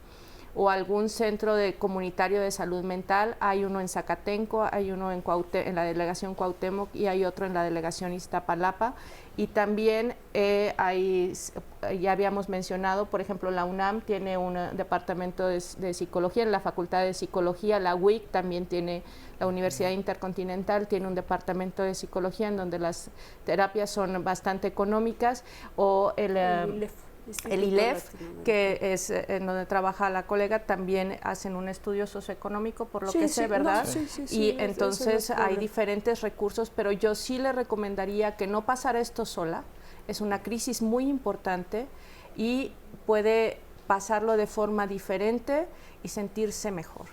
o algún centro comunitario de salud mental. Hay uno en Zacatenco, hay uno en la delegación Cuauhtémoc y hay otro en la delegación Iztapalapa. Y también ya habíamos mencionado, por ejemplo, la UNAM tiene un departamento de psicología, en la Facultad de Psicología, la UIC también tiene, la Universidad Intercontinental tiene un departamento de psicología en donde las terapias son bastante económicas, o el ILEF, que es en donde trabaja la colega, también hacen un estudio socioeconómico, por lo que sé, ¿verdad? Y entonces hay diferentes recursos, pero yo sí le recomendaría que no pasara esto sola. Es una crisis muy importante y puede pasarlo de forma diferente y sentirse mejor.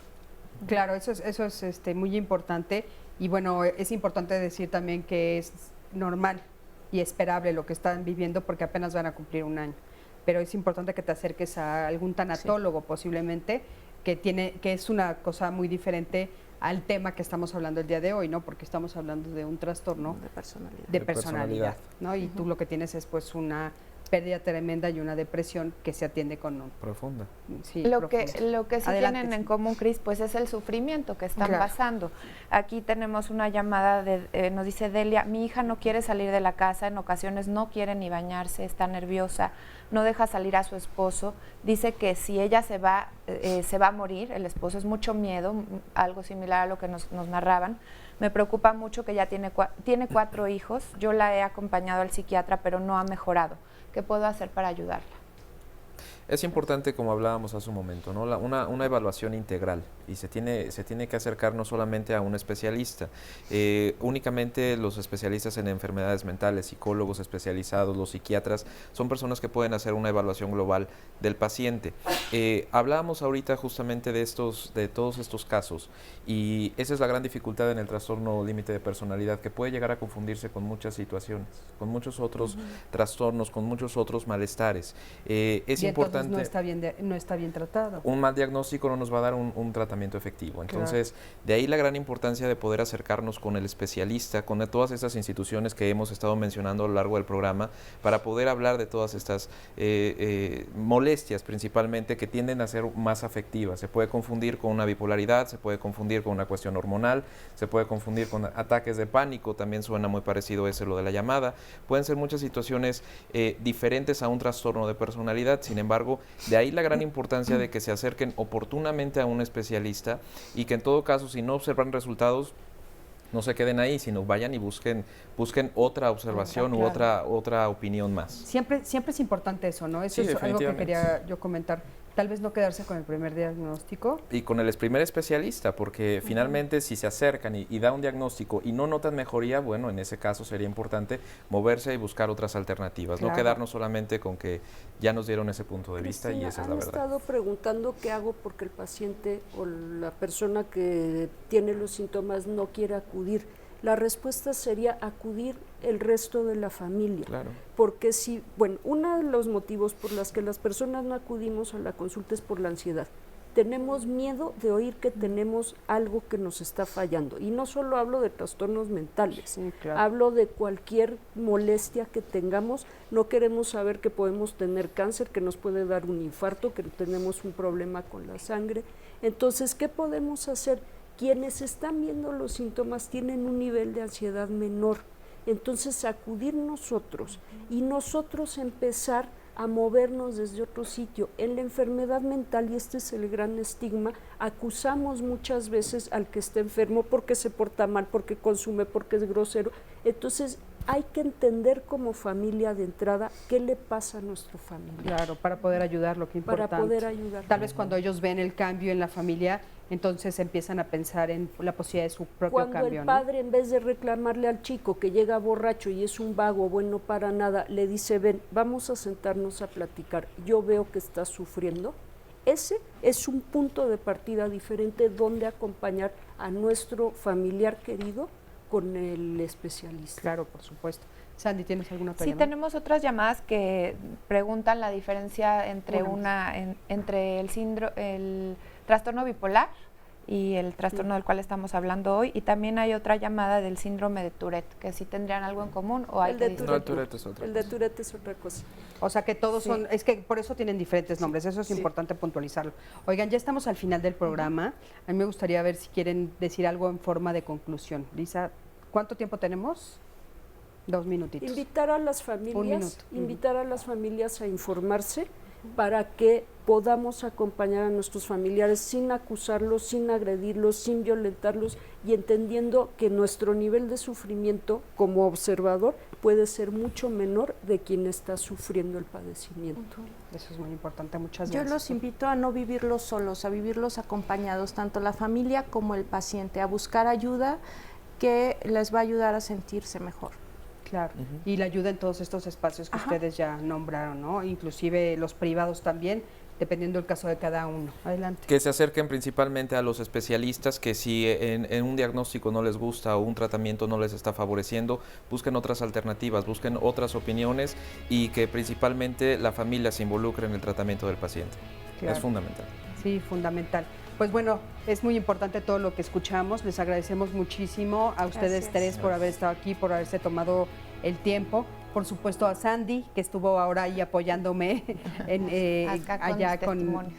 Claro, eso es muy importante, y bueno, es importante decir también que es normal y esperable lo que están viviendo, porque apenas van a cumplir un año. Pero es importante que te acerques a algún tanatólogo posiblemente, que es una cosa muy diferente al tema que estamos hablando el día de hoy, ¿no? Porque estamos hablando de un trastorno de personalidad, ¿no? Y tú lo que tienes es pues una pérdida tremenda y una depresión que se atiende con un... Profunda. Sí, lo profunda. que sí Adelante. tienen en común, Cris, pues es el sufrimiento que están Claro. pasando. Aquí tenemos una llamada nos dice Delia, mi hija no quiere salir de la casa, en ocasiones no quiere ni bañarse, está nerviosa, no deja salir a su esposo, dice que si ella se va a morir, el esposo, es mucho miedo, algo similar a lo que nos narraban. Me preocupa mucho que ya tiene 4 hijos, yo la he acompañado al psiquiatra, pero no ha mejorado. ¿Qué puedo hacer para ayudarla? Es importante, como hablábamos hace un momento, ¿no? Una evaluación integral, y se tiene que acercar no solamente a un especialista. Únicamente los especialistas en enfermedades mentales, psicólogos especializados, los psiquiatras, son personas que pueden hacer una evaluación global del paciente. Hablábamos ahorita justamente de todos estos casos, y esa es la gran dificultad en el trastorno límite de personalidad, que puede llegar a confundirse con muchas situaciones, con muchos otros trastornos, con muchos otros malestares. Es importante. No está bien tratado. Un mal diagnóstico no nos va a dar un tratamiento efectivo. Entonces, de ahí la gran importancia de poder acercarnos con el especialista, con todas estas instituciones que hemos estado mencionando a lo largo del programa, para poder hablar de todas estas molestias principalmente que tienden a ser más afectivas. Se puede confundir con una bipolaridad, se puede confundir con una cuestión hormonal, se puede confundir con ataques de pánico, también suena muy parecido ese lo de la llamada. Pueden ser muchas situaciones diferentes a un trastorno de personalidad. Sin embargo, de ahí la gran importancia de que se acerquen oportunamente a un especialista, y que en todo caso, si no observan resultados, no se queden ahí, sino vayan y busquen otra observación u otra opinión más. Siempre es importante eso, ¿no? Eso Sí, es algo que definitivamente. quería yo comentar. Tal vez no quedarse con el primer diagnóstico. Y con el primer especialista, porque finalmente si se acercan y da un diagnóstico y no notan mejoría, bueno, en ese caso sería importante moverse y buscar otras alternativas, Claro. no quedarnos solamente con que ya nos dieron ese punto de vista, y esa es la Han verdad. estado preguntando qué hago porque el paciente o la persona que tiene los síntomas no quiere acudir. La respuesta sería acudir el resto de la familia. Claro. Porque uno de los motivos por los que las personas no acudimos a la consulta es por la ansiedad. Tenemos miedo de oír que tenemos algo que nos está fallando. Y no solo hablo de trastornos mentales, hablo de cualquier molestia que tengamos. No queremos saber que podemos tener cáncer, que nos puede dar un infarto, que tenemos un problema con la sangre. Entonces, ¿qué podemos hacer? Quienes están viendo los síntomas tienen un nivel de ansiedad menor. Entonces, acudir nosotros y nosotros empezar a movernos desde otro sitio. En la enfermedad mental, y este es el gran estigma, acusamos muchas veces al que está enfermo porque se porta mal, porque consume, porque es grosero. Entonces, hay que entender como familia de entrada qué le pasa a nuestro familiar. Claro, para poder ayudarlo, qué importante. Para poder ayudar. Tal vez cuando ellos ven el cambio en la familia, entonces empiezan a pensar en la posibilidad de su propio Cuando cambio. el padre, en vez de reclamarle al chico que llega borracho y es un vago, bueno para nada, le dice, ven, vamos a sentarnos a platicar, yo veo que estás sufriendo. Ese es un punto de partida diferente donde acompañar a nuestro familiar querido con el especialista. Claro, por supuesto. Sandy, ¿tienes alguna otra Sí, llamada? tenemos otras llamadas que preguntan la diferencia entre entre el trastorno bipolar y el trastorno del cual estamos hablando hoy, y también hay otra llamada del síndrome de Tourette, que sí tendrían algo en común o hay El de que No, el Tourette es otra El de Tourette es otra cosa. O sea que todos son, es que por eso tienen diferentes nombres, eso es importante puntualizarlo. Oigan, ya estamos al final del programa. A mí me gustaría ver si quieren decir algo en forma de conclusión. Lisa, ¿cuánto tiempo tenemos? 2 minutitos. Invitar a las Un familias, minuto. invitar a las familias a informarse para que podamos acompañar a nuestros familiares sin acusarlos, sin agredirlos, sin violentarlos, y entendiendo que nuestro nivel de sufrimiento como observador puede ser mucho menor de quien está sufriendo el padecimiento. Eso es muy importante, muchas Yo gracias. los invito a no vivirlos solos, a vivirlos acompañados, tanto la familia como el paciente, a buscar ayuda que les va a ayudar a sentirse mejor. Claro, y la ayuda en todos estos espacios que ustedes ya nombraron, ¿no? Inclusive los privados también, dependiendo del caso de cada uno. Adelante. Que se acerquen principalmente a los especialistas, que si en un diagnóstico no les gusta o un tratamiento no les está favoreciendo, busquen otras alternativas, busquen otras opiniones, y que principalmente la familia se involucre en el tratamiento del paciente. Claro. Es fundamental. Sí, fundamental. Pues bueno, es muy importante todo lo que escuchamos. Les agradecemos muchísimo a ustedes Gracias. tres por haber estado aquí, por haberse tomado el tiempo. por supuesto a Sandy, que estuvo ahora ahí apoyándome allá con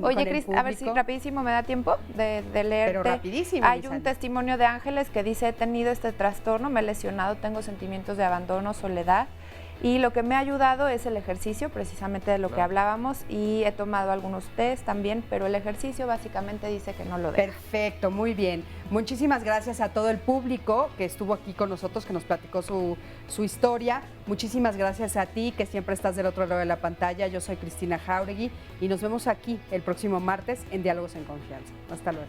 Oye, el Cris, a ver si público. rapidísimo me da tiempo de leerte. Pero rapidísimo, Hay mi un Sandy. testimonio de Ángeles que dice: he tenido este trastorno, me he lesionado, tengo sentimientos de abandono, soledad. Y lo que me ha ayudado es el ejercicio, precisamente de lo que hablábamos, y he tomado algunos test también, pero el ejercicio básicamente dice que no lo deja. Perfecto, muy bien. Muchísimas gracias a todo el público que estuvo aquí con nosotros, que nos platicó su historia. Muchísimas gracias a ti, que siempre estás del otro lado de la pantalla. Yo soy Cristina Jáuregui y nos vemos aquí el próximo martes en Diálogos en Confianza. Hasta luego.